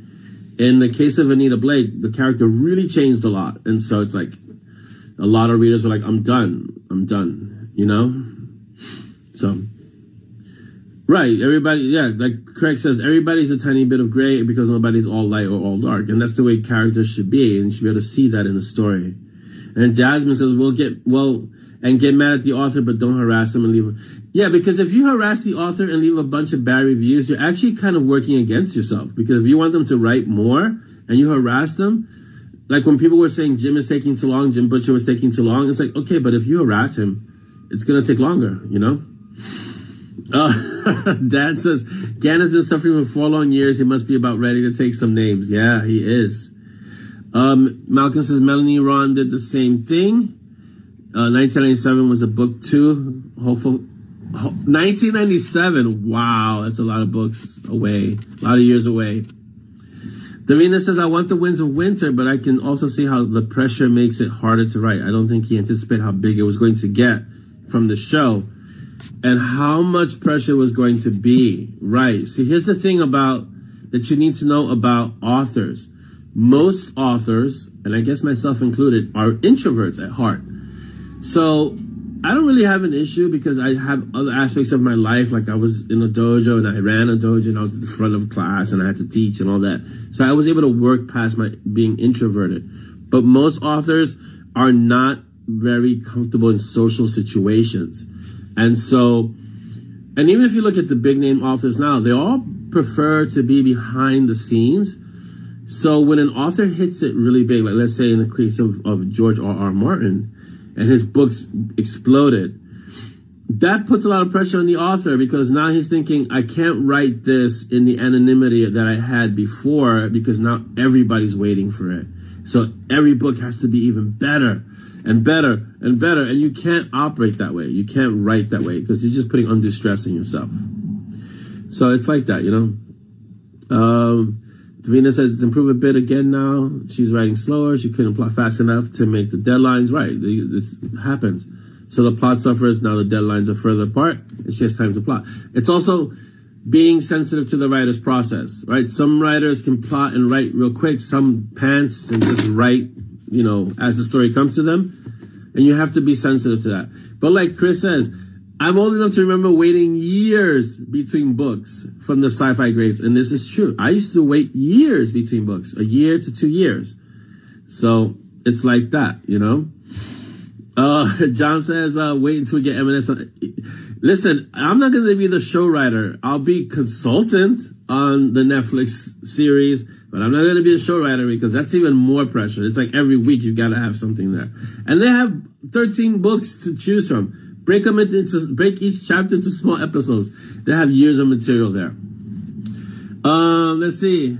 In the case of Anita Blake, the character really changed a lot. And so it's like a lot of readers were like, I'm done, you know? So, right, everybody, yeah, like Craig says, everybody's a tiny bit of gray because nobody's all light or all dark. And that's the way characters should be, and you should be able to see that in a story. And Jasmine says, get mad at the author, but don't harass him and leave him. Yeah, because if you harass the author and leave a bunch of bad reviews, you're actually kind of working against yourself. Because if you want them to write more and you harass them, like when people were saying Jim is taking too long, Jim Butcher was taking too long, it's like, okay, but if you harass him, it's going to take longer, you know? Dad says, Gann has been suffering for 4 long years. He must be about ready to take some names. Yeah, he is. Malcolm says Melanie Ron did the same thing. 1997 was a book too. 1997. Wow, that's a lot of books away, a lot of years away. Davina says, I want the Winds of Winter, but I can also see how the pressure makes it harder to write. I don't think he anticipated how big it was going to get from the show and how much pressure was going to be. Right. See, here's the thing that you need to know about authors. Most authors, and I guess myself included, are introverts at heart. So I don't really have an issue because I have other aspects of my life. Like I was in a dojo and I ran a dojo and I was at the front of class and I had to teach and all that. So I was able to work past my being introverted. But most authors are not very comfortable in social situations. And so, and even if you look at the big name authors now, they all prefer to be behind the scenes. So when an author hits it really big, like let's say in the case of George R.R. Martin, and his books exploded, that puts a lot of pressure on the author because now he's thinking, I can't write this in the anonymity that I had before because now everybody's waiting for it. So every book has to be even better and better and better. And you can't operate that way. You can't write that way because you're just putting undue stress on yourself. So it's like that, you know. Davina says it's improved a bit again now. She's writing slower. She couldn't plot fast enough to make the deadlines. Right, this happens. So the plot suffers. Now the deadlines are further apart, and she has time to plot. It's also being sensitive to the writer's process, right? Some writers can plot and write real quick. Some pants and just write, you know, as the story comes to them. And you have to be sensitive to that. But like Chris says, I'm old enough to remember waiting years between books from the sci-fi grades. And this is true. I used to wait years between books, a year to 2 years. So it's like that, you know. John says, wait until we get M&S. Listen, I'm not going to be the show writer. I'll be consultant on the Netflix series, but I'm not going to be a show writer because that's even more pressure. It's like every week you've got to have something there. And they have 13 books to choose from. Break each chapter into small episodes. They have years of material there. Let's see.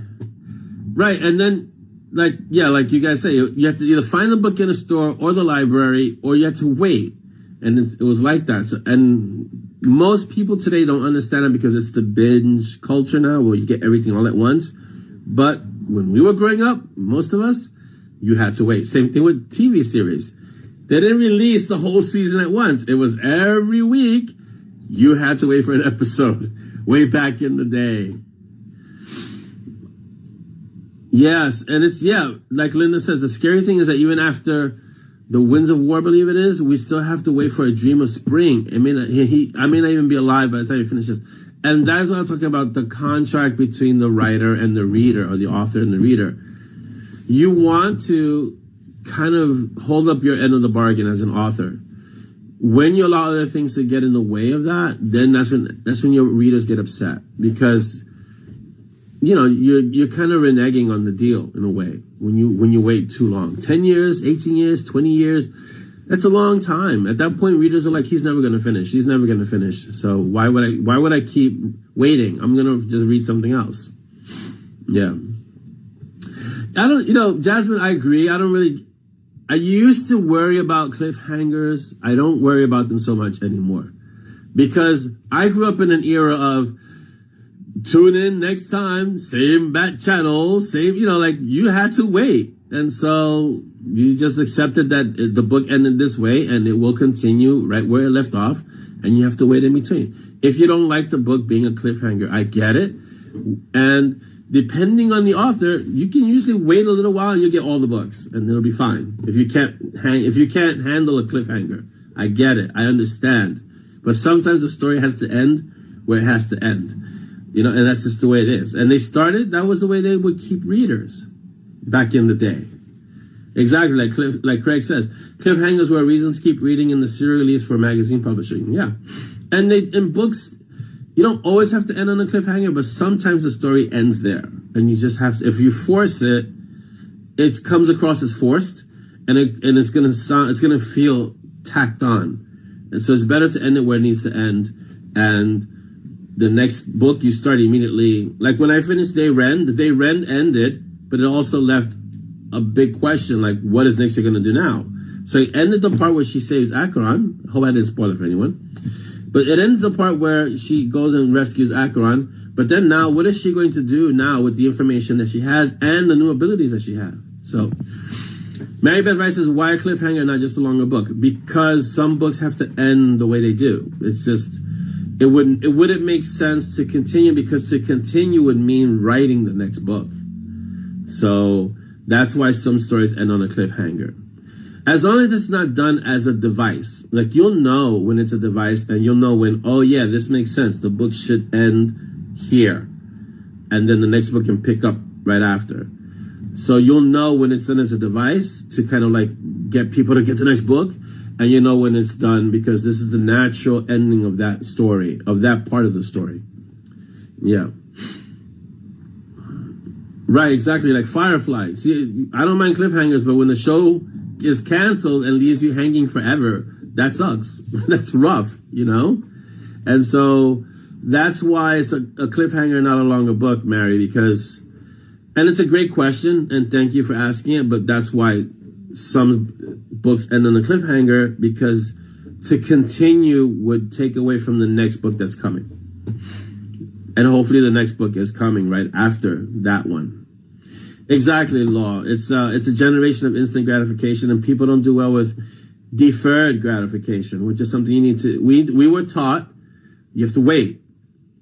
Right, and then, like you guys say, you have to either find the book in a store or the library, or you have to wait. And it was like that. So, and most people today don't understand it because it's the binge culture now, where you get everything all at once. But when we were growing up, most of us, you had to wait. Same thing with TV series. They didn't release the whole season at once. It was every week. You had to wait for an episode way back in the day. Yes, and it's, like Linda says, the scary thing is that even after the Winds of War, I believe it is, we still have to wait for a dream of spring. I may not even be alive by the time he finishes. And that's what I'm talking about, the contract between the writer and the reader, or the author and the reader. You want to kind of hold up your end of the bargain as an author. When you allow other things to get in the way of that, then that's when your readers get upset, because you know you're kind of reneging on the deal in a way when you wait too long. 10 years, 18 years, 20 years, that's a long time. At that point, readers are like, he's never going to finish. He's never going to finish. So why would I keep waiting? I'm going to just read something else. Yeah. Jasmine, I agree. I used to worry about cliffhangers. I don't worry about them so much anymore, because I grew up in an era of tune in next time, same bat channel, same, you had to wait. And so you just accepted that the book ended this way and it will continue right where it left off, and you have to wait in between. If you don't like the book being a cliffhanger, I get it. And depending on the author, you can usually wait a little while and you'll get all the books and it'll be fine. If you can't handle a cliffhanger, I get it. I understand. But sometimes the story has to end where it has to end, and that's just the way it is. And that was the way they would keep readers back in the day. Exactly. Like Craig says, cliffhangers were reasons to keep reading in the serial release for magazine publishing. Yeah. And in books, you don't always have to end on a cliffhanger, but sometimes the story ends there. And you just have to, if you force it, it comes across as forced, and it's going to feel tacked on. And so it's better to end it where it needs to end. And the next book you start immediately. Like when I finished Day Ren, the Day Ren ended, but it also left a big question, like, what is Nixie going to do now? So it ended the part where she saves Acheron. Hope I didn't spoil it for anyone. But it ends the part where she goes and rescues Acheron. But then now, what is she going to do now with the information that she has and the new abilities that she has? So, Mary Beth writes says, why a cliffhanger, not just a longer book? Because some books have to end the way they do. It's just, it wouldn't make sense to continue, because to continue would mean writing the next book. So that's why some stories end on a cliffhanger. As long as it's not done as a device, like you'll know when it's a device, and you'll know when, oh yeah, this makes sense. The book should end here. And then the next book can pick up right after. So you'll know when it's done as a device to kind of like get people to get the next book. And you know when it's done because this is the natural ending of that story, of that part of the story. Yeah. Right, exactly. Like Firefly. See, I don't mind cliffhangers, but when the show is canceled and leaves you hanging forever, that sucks. That's rough, you know? And so that's why it's a cliffhanger, not a longer book, Mary, because... And it's a great question, and thank you for asking it, but that's why some books end on a cliffhanger, because to continue would take away from the next book that's coming. And hopefully the next book is coming right after that one. Exactly, Law. It's a generation of instant gratification, and people don't do well with deferred gratification, which is something you need to... We were taught, you have to wait.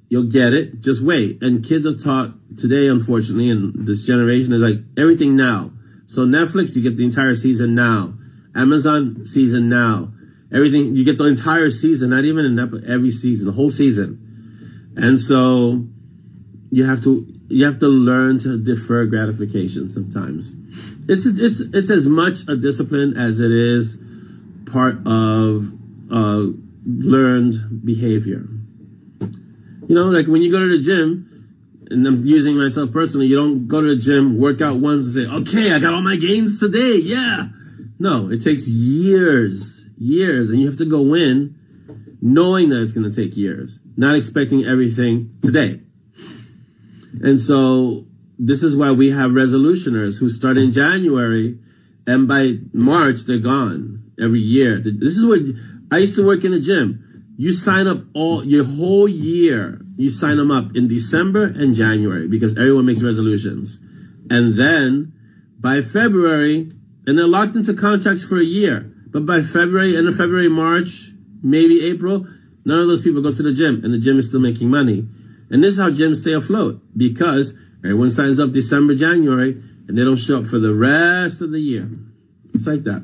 You'll get it. Just wait. And kids are taught today, unfortunately, and this generation is like everything now. So Netflix, you get the entire season now. Amazon, season now. Everything, you get the entire season, not even every season, the whole season. And so you have to learn to defer gratification sometimes. It's as much a discipline as it is part of learned behavior. You know, like when you go to the gym, and I'm using myself personally, you don't go to the gym, work out once and say, okay, I got all my gains today, yeah. No, it takes years, and you have to go in knowing that it's going to take years, not expecting everything today. And so this is why we have resolutioners who start in January, and by March, they're gone every year. This is what, I used to work in a gym. You sign up your whole year. You sign them up in December and January because everyone makes resolutions. And then by February, and they're locked into contracts for a year. But by February, end of February, March, maybe April, none of those people go to the gym, and the gym is still making money. And this is how gyms stay afloat, because everyone signs up December, January, and they don't show up for the rest of the year. It's like that.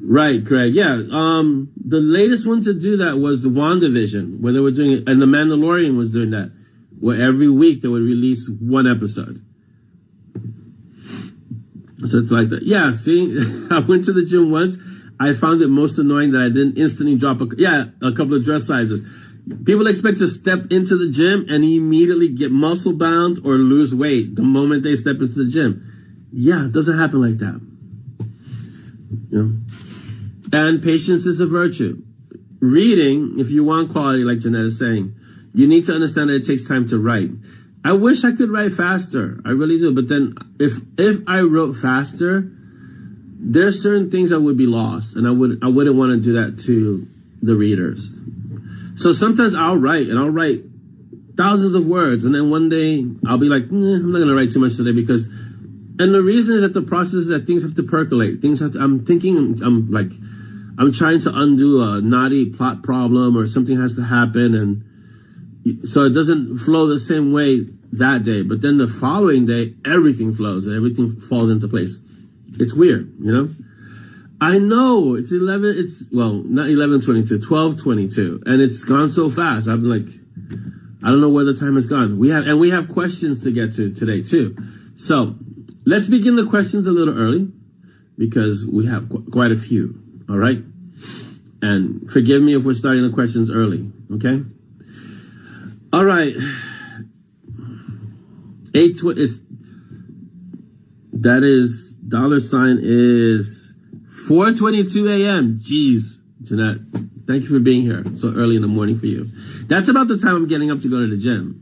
Right, Craig. Yeah. The latest one to do that was the WandaVision, where they were doing it, and the Mandalorian was doing that, where every week they would release one episode. So it's like that. Yeah, see, I went to the gym once. I found it most annoying that I didn't instantly drop a couple of dress sizes. People expect to step into the gym and immediately get muscle bound or lose weight the moment they step into the gym. Yeah, it doesn't happen like that. You know? And patience is a virtue. Reading, if you want quality, like Jeanette is saying, you need to understand that it takes time to write. I wish I could write faster. I really do. But then if I wrote faster, there's certain things that would be lost, and I wouldn't want to do that to the readers. So sometimes I'll write thousands of words, and then one day I'll be like, I'm not going to write too much today because, and the reason is that the process is that things have to percolate. I'm trying to undo a knotty plot problem, or something has to happen, and so it doesn't flow the same way that day. But then the following day, everything flows and everything falls into place. It's weird, you know? I know it's not 11:22, 12:22, and it's gone so fast. I'm like, I don't know where the time has gone. We have questions to get to today too. So let's begin the questions a little early because we have quite a few. All right. And forgive me if we're starting the questions early. Okay. All right. That is $sign is 4:22 a.m. Jeez, Jeanette, thank you for being here so early in the morning for you. That's about the time I'm getting up to go to the gym,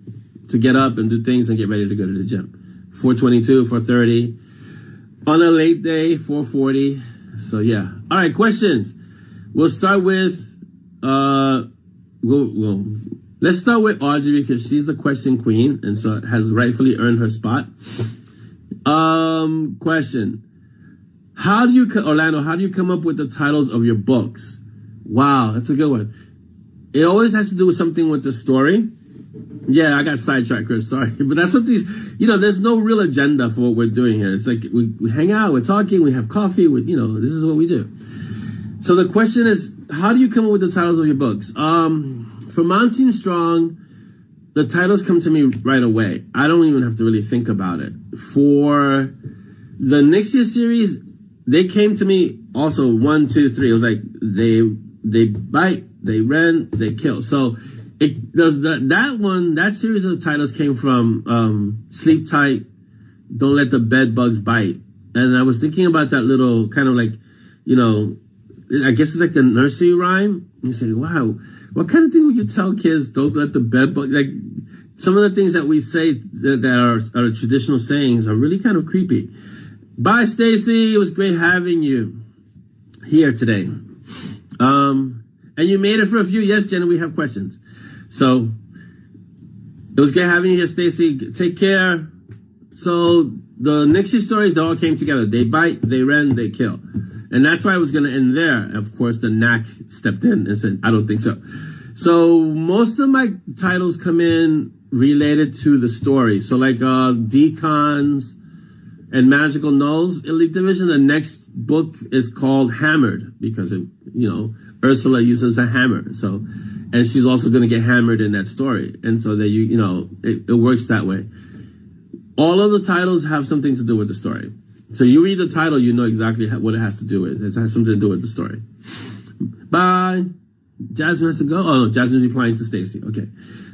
to get up and do things and get ready to go to the gym. 4:22, 4:30. On a late day, 4:40. So yeah. All right, questions. We'll start with, let's start with Audrey because she's the question queen and so has rightfully earned her spot. Question. Orlando, how do you come up with the titles of your books? Wow, that's a good one. It always has to do with something with the story. Yeah, I got sidetracked, Chris. Sorry. But that's what there's no real agenda for what we're doing here. It's like we hang out, we're talking, we have coffee, this is what we do. So the question is, how do you come up with the titles of your books? For Monty Strong, the titles come to me right away. I don't even have to really think about it. For the Nixia series, they came to me also 1, 2, 3. It was like they bite, they rend, they kill. So it does that series of titles came from Sleep Tight, Don't Let the Bed Bugs Bite. And I was thinking about that little kind of like, I guess it's like the nursery rhyme. You say, wow, what kind of thing would you tell kids? Don't let the bed bug, like some of the things that we say that are traditional sayings are really kind of creepy. Bye, Stacy. It was great having you here today. And you made it for a few. Yes, Jenna, we have questions. So it was great having you here, Stacy. Take care. So the Nixie stories, they all came together. They bite, they rend, they kill. And that's why I was going to end there. Of course, the knack stepped in and said, I don't think so. So most of my titles come in related to the story. So like Decons and Magical Nulls Elite Division, the next book is called Hammered because, Ursula uses a hammer. So, and she's also going to get hammered in that story. And so that it works that way. All of the titles have something to do with the story. So you read the title, you know exactly what it has to do with. It has something to do with the story. Bye. Jasmine has to go. Oh, no, Jasmine's replying to Stacy. Okay.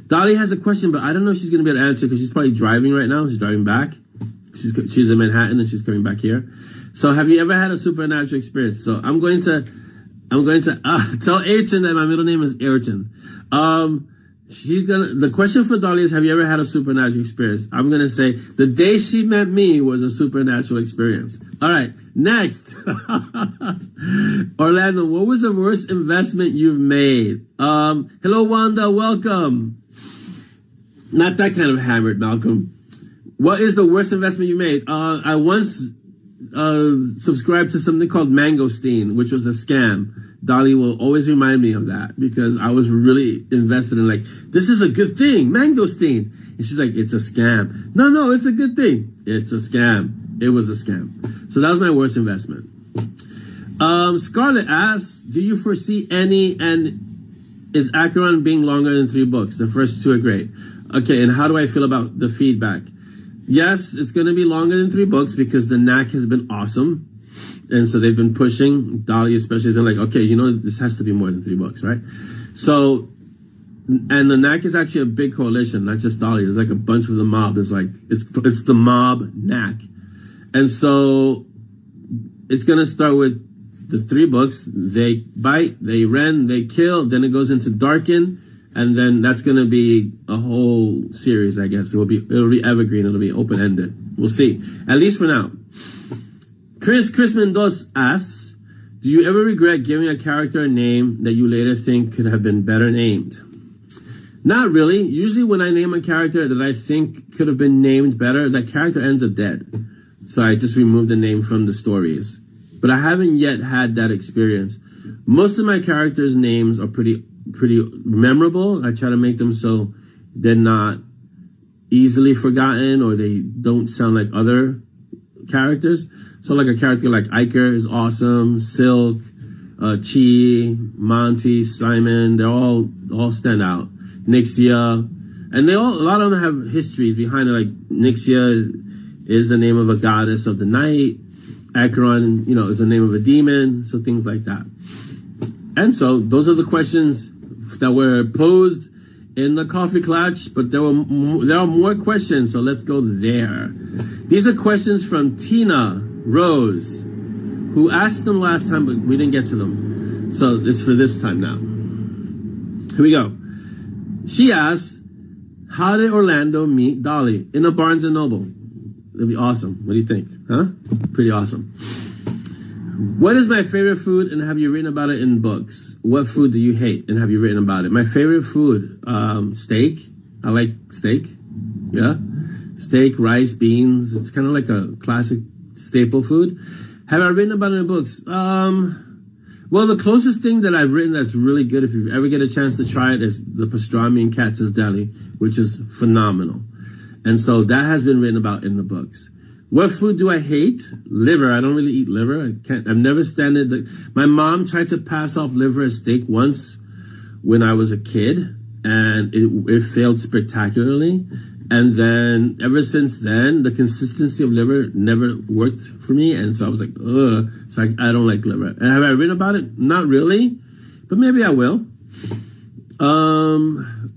Dolly has a question, but I don't know if she's going to be able to answer because she's probably driving right now. She's driving back. She's in Manhattan and she's coming back here. So have you ever had a supernatural experience? So I'm going to tell Ayrton that my middle name is Ayrton. The question for Dolly is, have you ever had a supernatural experience? I'm going to say the day she met me was a supernatural experience. All right. Next. Orlando, what was the worst investment you've made? Hello, Wanda. Welcome. Not that kind of hammered, Malcolm. What is the worst investment you made? I once subscribed to something called Mangosteen, which was a scam. Dolly will always remind me of that because I was really invested in this is a good thing, Mangosteen. And she's like, it's a scam. No, it's a good thing. It's a scam. It was a scam. So that was my worst investment. Scarlett asks, do you foresee any, and is Acheron being longer than 3 books? The first 2 are great. Okay, and how do I feel about the feedback? Yes, it's going to be longer than 3 books because the knack has been awesome. And so they've been pushing, Dolly especially, they're like, okay, this has to be more than 3 books, right? So, and the knack is actually a big coalition, not just Dolly. There's like a bunch of the mob. It's the mob knack. And so it's going to start with the 3 books. They bite, they rend, they kill. Then it goes into Darken. And then that's going to be a whole series, I guess. It'll be evergreen. It'll be open-ended. We'll see. At least for now. Chris Mendoza asks, do you ever regret giving a character a name that you later think could have been better named? Not really. Usually when I name a character that I think could have been named better, that character ends up dead. So I just remove the name from the stories. But I haven't yet had that experience. Most of my characters' names are pretty memorable. I try to make them so they're not easily forgotten or they don't sound like other characters. So like a character like Iker is awesome, Silk, Chi, Monty, Simon, they all stand out. Nixia, and a lot of them have histories behind it. Like Nixia is the name of a goddess of the night. Acheron, is the name of a demon. So things like that. And so those are the questions that were posed in the coffee clutch, but there are more questions. So let's go there. These are questions from Tina Rose, who asked them last time, but we didn't get to them. So it's for this time now. Here we go. She asks, how did Orlando meet Dolly? In a Barnes & Noble. That'd be awesome. What do you think? Huh? Pretty awesome. What is my favorite food and have you written about it in books? What food do you hate and have you written about it? My favorite food, steak. I like steak. Yeah. Steak, rice, beans. It's kind of like a classic staple food. Have I written about it in books? Well, the closest thing that I've written that's really good, if you ever get a chance to try it, is the pastrami in Katz's Deli, which is phenomenal. And so that has been written about in the books. What food do I hate? Liver. I don't really eat liver. I've never standed. My mom tried to pass off liver as steak once when I was a kid, and it failed spectacularly. And then ever since then, the consistency of liver never worked for me. And so I was like, ugh. So I don't like liver. And have I written about it? Not really, but maybe I will.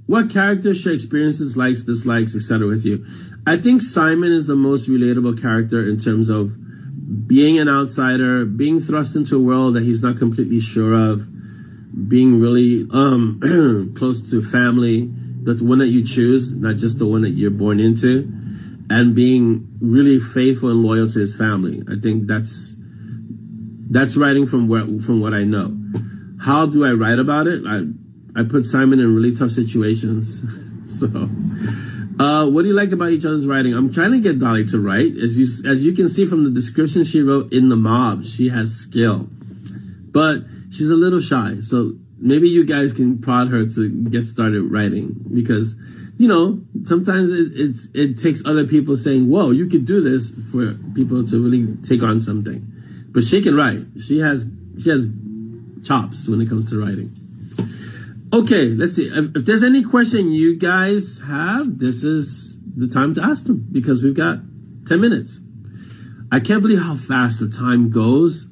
What character share experiences, likes, dislikes, etc. with you? I think Simon is the most relatable character in terms of being an outsider, being thrust into a world that he's not completely sure of, being really close to family, the one that you choose, not just the one that you're born into, and being really faithful and loyal to his family. I think that's writing from what I know. How do I write about it? I put Simon in really tough situations. So, what do you like about each other's writing? I'm trying to get Dolly to write. As you can see from the description she wrote in The Mob, she has skill, but she's a little shy. So maybe you guys can prod her to get started writing, because, you know, sometimes it takes other people saying, whoa, you could do this, for people to really take on something. But she can write. She has chops when it comes to writing. Okay, let's see. If there's any question you guys have, this is the time to ask them, because we've got 10 minutes. I can't believe how fast the time goes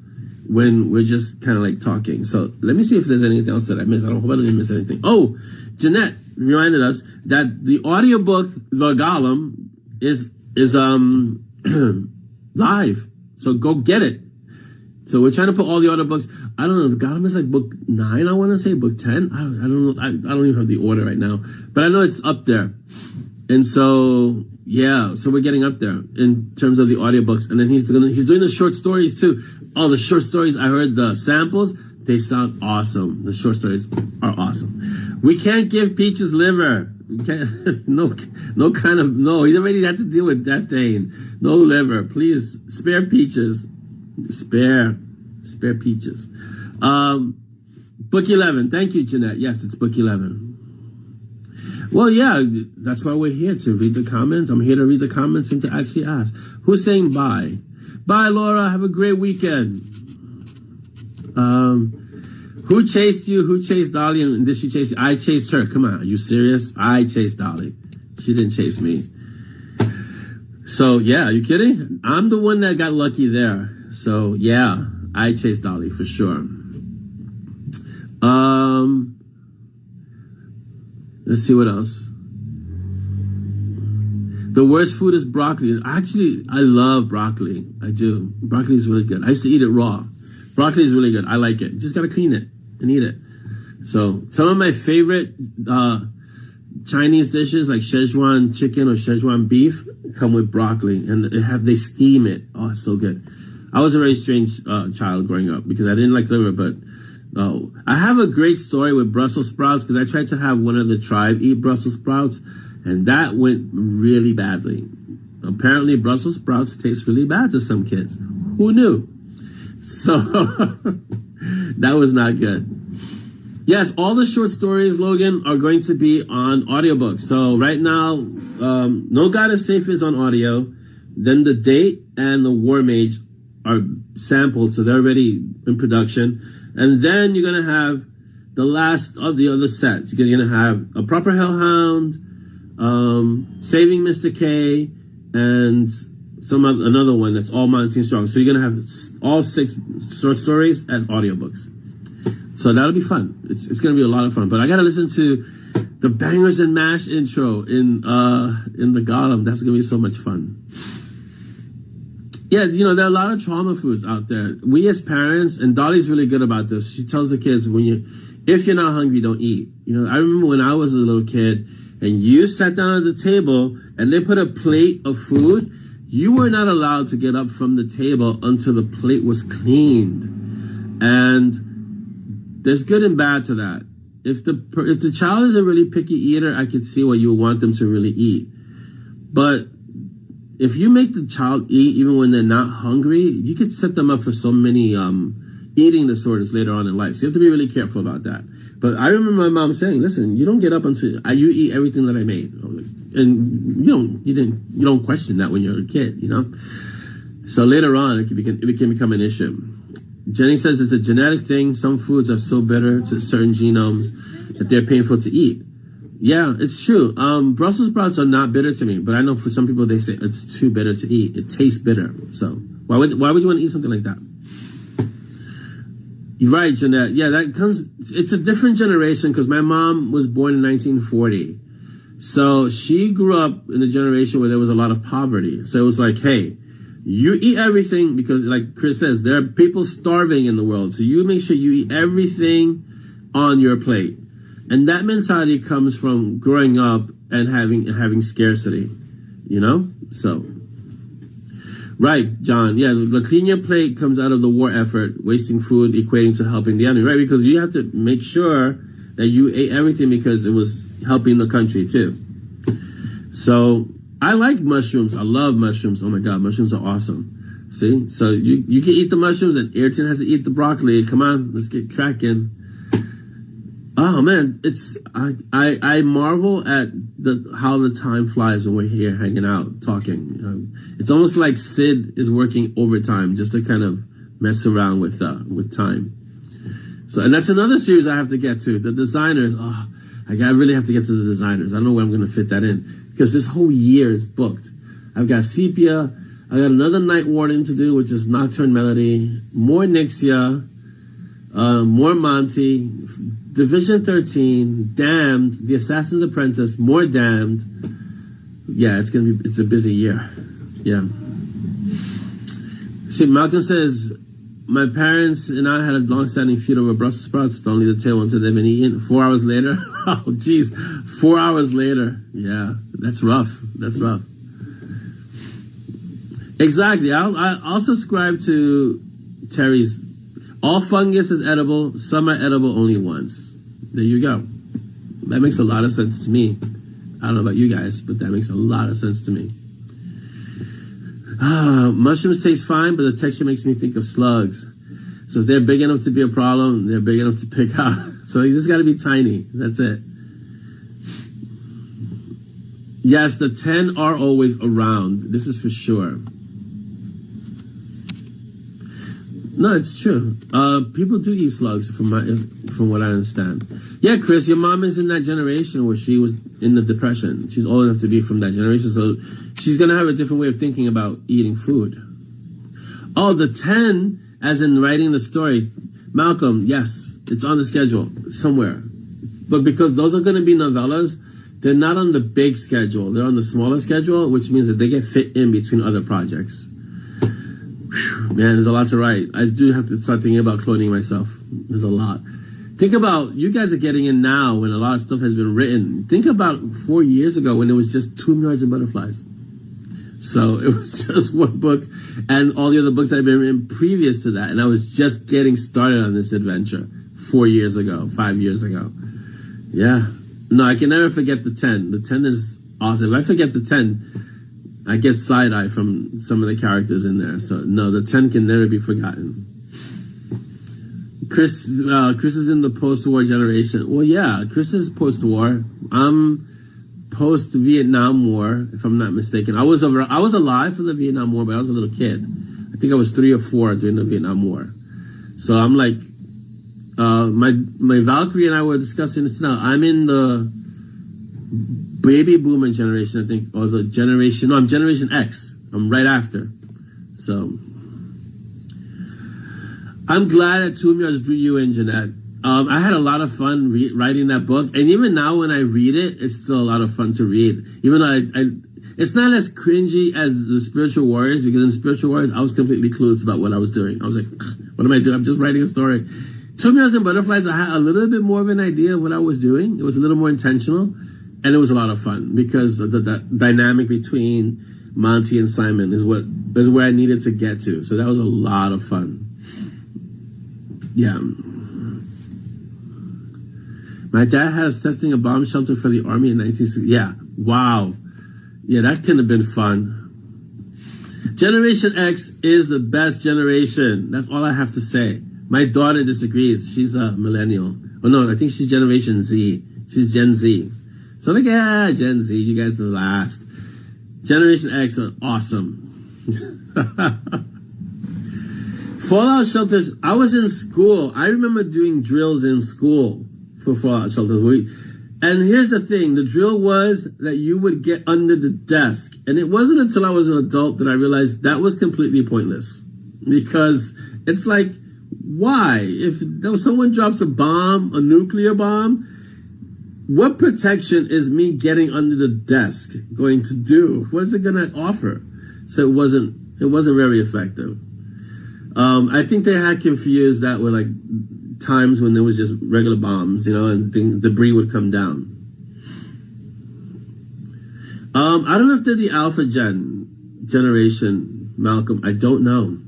when we're just kind of like talking. So let me see if there's anything else that I missed. I hope I didn't miss anything. Oh, Jeanette reminded us that the audiobook, The Golem, is live. So go get it. So we're trying to put all the audiobooks. I don't know. The Golem is like book 9, I want to say, book 10. I don't know. I don't even have the order right now, but I know it's up there. And so, yeah, so we're getting up there in terms of the audiobooks. And then he's doing the short stories too. Oh, the short stories, I heard the samples. They sound awesome. The short stories are awesome. We can't give Peaches liver. We can't, no, he already had to deal with that thing. No liver. Please spare Peaches. Spare Peaches. Book 11. Thank you, Jeanette. Yes, it's book 11. Well, yeah, that's why we're here, to read the comments. I'm here to read the comments and to actually ask. Who's saying bye? Bye, Laura. Have a great weekend. Who chased you? Who chased Dolly? And did she chase you? I chased her. Come on. Are you serious? I chased Dolly. She didn't chase me. So, yeah, are you kidding? I'm the one that got lucky there. So, yeah, I chased Dolly for sure. Let's see what else. The worst food is broccoli. Actually, I love broccoli. I do. Broccoli is really good. I used to eat it raw. Broccoli is really good. I like it. You just got to clean it and eat it. So, some of my favorite Chinese dishes like Szechuan chicken or Szechuan beef come with broccoli, and they steam it. Oh, it's so good. I was a very strange child growing up because I didn't like liver, but I have a great story with Brussels sprouts, because I tried to have one of the tribe eat Brussels sprouts, and that went really badly. Apparently, Brussels sprouts taste really bad to some kids. Who knew? So that was not good. Yes, all the short stories, Logan, are going to be on audiobook. So right now, No God is Safe is on audio. Then The Date and The War Mage are sampled, so they're already in production. And then you're going to have the last of the other sets. You're going to have A Proper Hellhound, Saving Mr. K, and another one that's all Monty Strong. So you're going to have all 6 short stories as audiobooks. So that'll be fun. It's going to be a lot of fun. But I got to listen to the Bangers and Mash intro in The Golem. That's going to be so much fun. Yeah, you know, there are a lot of trauma foods out there. We as parents, and Dolly's really good about this. She tells the kids, if you're not hungry, don't eat. You know, I remember when I was a little kid and you sat down at the table and they put a plate of food, you were not allowed to get up from the table until the plate was cleaned. And there's good and bad to that. If the child is a really picky eater, I could see what you want them to really eat. But if you make the child eat even when they're not hungry, you could set them up for so many eating disorders later on in life. So you have to be really careful about that. But I remember my mom saying, listen, you don't get up until you eat everything that I made. And you don't question that when you're a kid, you know? So later on, it can become an issue. Jenny says it's a genetic thing. Some foods are so bitter to certain genomes that they're painful to eat. Yeah, it's true. Brussels sprouts are not bitter to me, but I know for some people they say it's too bitter to eat. It tastes bitter. So why would you want to eat something like that? You're right, Jeanette. Yeah, it's a different generation because my mom was born in 1940. So she grew up in a generation where there was a lot of poverty. So it was like, hey, you eat everything because, like Chris says, there are people starving in the world. So you make sure you eat everything on your plate. And that mentality comes from growing up and having scarcity, you know? So, right, John. Yeah, the clean your plate comes out of the war effort, wasting food equating to helping the enemy, right? Because you have to make sure that you ate everything because it was helping the country too. So, I like mushrooms. I love mushrooms. Oh my God, mushrooms are awesome. See? So you can eat the mushrooms and Ayrton has to eat the broccoli. Come on, let's get cracking. Oh man, I marvel at how the time flies when we're here hanging out, talking. It's almost like Sid is working overtime just to kind of mess around with time. So, and that's another series I have to get to. The designers. Oh, I really have to get to the designers. I don't know where I'm going to fit that in because this whole year is booked. I've got Sepia. I got another Night Warden to do, which is Nocturne Melody. More Nixia. More Monty. Division 13, Damned, The Assassin's Apprentice, more Damned. Yeah, it's a busy year. Yeah. See, Malcolm says, my parents and I had a long-standing feud over Brussels sprouts. Don't leave the table until they've been eaten. 4 hours later. Oh, geez. 4 hours later. Yeah, that's rough. That's rough. Exactly. I'll subscribe to Terry's. All fungus is edible. Some are edible only once. There you go. That makes a lot of sense to me. I don't know about you guys, but that makes a lot of sense to me. Mushrooms taste fine, but the texture makes me think of slugs. So if they're big enough to be a problem, they're big enough to pick out. So you just got to be tiny. That's it. Yes, the 10 are always around. This is for sure. No, it's true. People do eat slugs, from what I understand. Yeah, Chris, your mom is in that generation where she was in the Depression. She's old enough to be from that generation, so she's going to have a different way of thinking about eating food. Oh, the 10, as in writing the story. Malcolm, yes, it's on the schedule somewhere. But because those are going to be novellas, they're not on the big schedule. They're on the smaller schedule, which means that they get fit in between other projects. Man, there's a lot to write. I do have to start thinking about cloning myself. There's a lot. Think about, you guys are getting in now when a lot of stuff has been written. Think about 4 years ago when it was just Tomb Yards and Butterflies. So it was just one book and all the other books that had been written previous to that. And I was just getting started on this adventure 4 years ago, 5 years ago. Yeah. No, I can never forget the 10. The 10 is awesome. If I forget the 10, I get side-eye from some of the characters in there. So, no, the 10 can never be forgotten. Chris is in the post-war generation. Well, yeah, Chris is post-war. I'm post-Vietnam War, if I'm not mistaken. I was alive for the Vietnam War, but I was a little kid. I think I was 3 or 4 during the Vietnam War. So I'm like, my Valkyrie and I were discussing this now. I'm in the baby boomer generation, I think, or the generation. No, I'm Generation X. I'm right after. So I'm glad that Tomb Yards drew you in, Jeanette. I had a lot of fun writing that book, and even now when I read it, it's still a lot of fun to read. Even though it's not as cringy as the Spiritual Warriors, because in Spiritual Warriors, I was completely clueless about what I was doing. I was like, what am I doing? I'm just writing a story. Tomb Yards and Butterflies, I had a little bit more of an idea of what I was doing. It was a little more intentional. And it was a lot of fun because of the dynamic between Monty and Simon is where I needed to get to. So that was a lot of fun. Yeah. My dad has testing a bomb shelter for the army in 1960. Yeah. Wow. Yeah, that could have been fun. Generation X is the best generation. That's all I have to say. My daughter disagrees. She's a millennial. Oh no, I think she's Generation Z. She's Gen Z. So like, yeah, Gen Z, you guys are the last. Generation X are awesome. Fallout shelters. I was in school. I remember doing drills in school for fallout shelters. And here's the thing. The drill was that you would get under the desk. And it wasn't until I was an adult that I realized that was completely pointless. Because it's like, why? If someone drops a bomb, a nuclear bomb, what protection is me getting under the desk going to do? What is it going to offer? So it wasn't very effective. I think they had confused that with like times when there was just regular bombs, and debris would come down. I don't know if they're the Alpha generation, Malcolm. I don't know.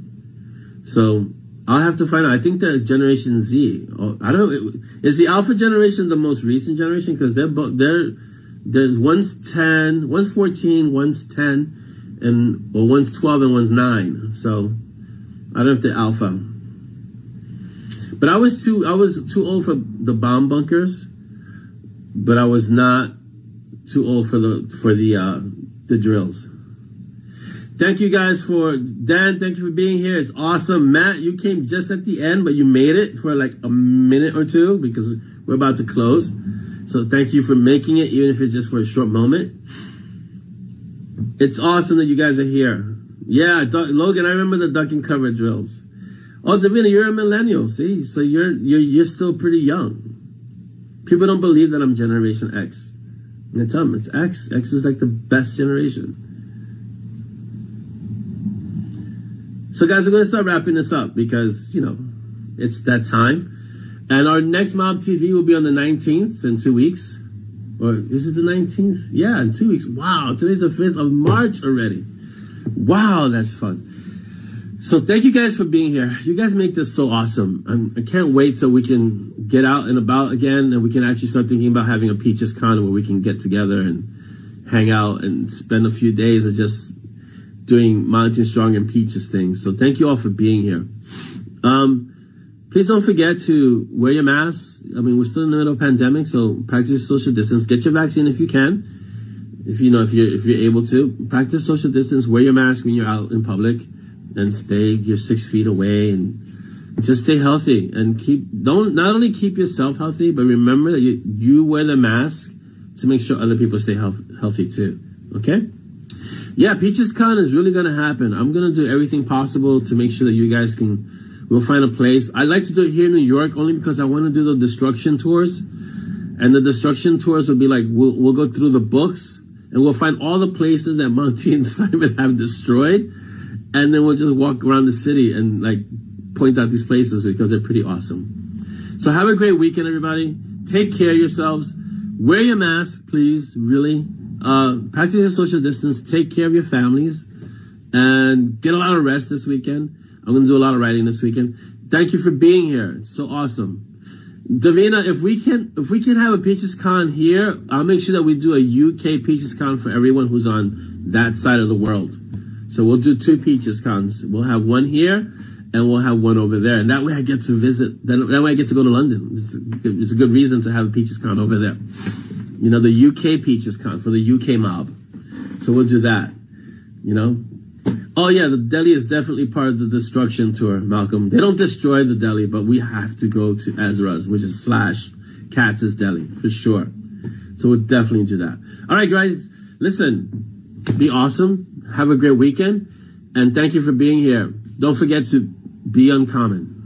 So I'll have to find out. I think they're Generation Z. I don't know. Is the Alpha generation the most recent generation? Because there's one's 10, one's 14, one's 10, one's 12 and one's 9. So I don't know if they're Alpha. But I was too old for the bomb bunkers, but I was not too old for the drills. Thank you guys Dan, thank you for being here. It's awesome. Matt, you came just at the end, but you made it for like a minute or two because we're about to close. So thank you for making it, even if it's just for a short moment. It's awesome that you guys are here. Yeah, Logan, I remember the duck and cover drills. Oh, Davina, you're a millennial, see? So you're still pretty young. People don't believe that I'm Generation X. I'm gonna tell them it's X. X is like the best generation. So guys, we're gonna start wrapping this up because, it's that time. And our next Mob TV will be on the 19th in 2 weeks. Or is it the 19th? Yeah, in 2 weeks. Wow, today's the 5th of March already. Wow, that's fun. So thank you guys for being here. You guys make this so awesome. I can't wait till we can get out and about again and we can actually start thinking about having a Peaches Con where we can get together and hang out and spend a few days of just doing Monty Strong and Peaches things. So thank you all for being here. Please don't forget to wear your masks. I mean, we're still in the middle of a pandemic, so practice social distance. Get your vaccine if you can. If you're able to, practice social distance. Wear your mask when you're out in public. And stay your 6 feet away and just stay healthy and not only keep yourself healthy, but remember that you wear the mask to make sure other people stay healthy too. Okay? Yeah, Peaches Con is really going to happen. I'm going to do everything possible to make sure that you guys we'll find a place. I like to do it here in New York only because I want to do the destruction tours. And the destruction tours will be like, we'll go through the books and we'll find all the places that Monty and Simon have destroyed. And then we'll just walk around the city and like point out these places because they're pretty awesome. So have a great weekend, everybody. Take care of yourselves. Wear your mask, please. Really. Practice your social distance. Take care of your families. And get a lot of rest this weekend. I'm going to do a lot of writing this weekend. Thank you for being here. It's so awesome. Davina, if we can have a Peaches Con here, I'll make sure that we do a UK Peaches Con for everyone who's on that side of the world. So we'll do 2 Peaches Cons. We'll have one here, and we'll have one over there. And that way I get to visit. That way I get to go to London. It's a good reason to have a Peaches Con over there. The UK Peaches Con for the UK mob. So we'll do that. Oh yeah, the deli is definitely part of the destruction tour, Malcolm. They don't destroy the deli, but we have to go to Ezra's, which is / Katz's Deli, for sure. So we'll definitely do that. All right, guys, listen. Be awesome. Have a great weekend. And thank you for being here. Don't forget to be uncommon.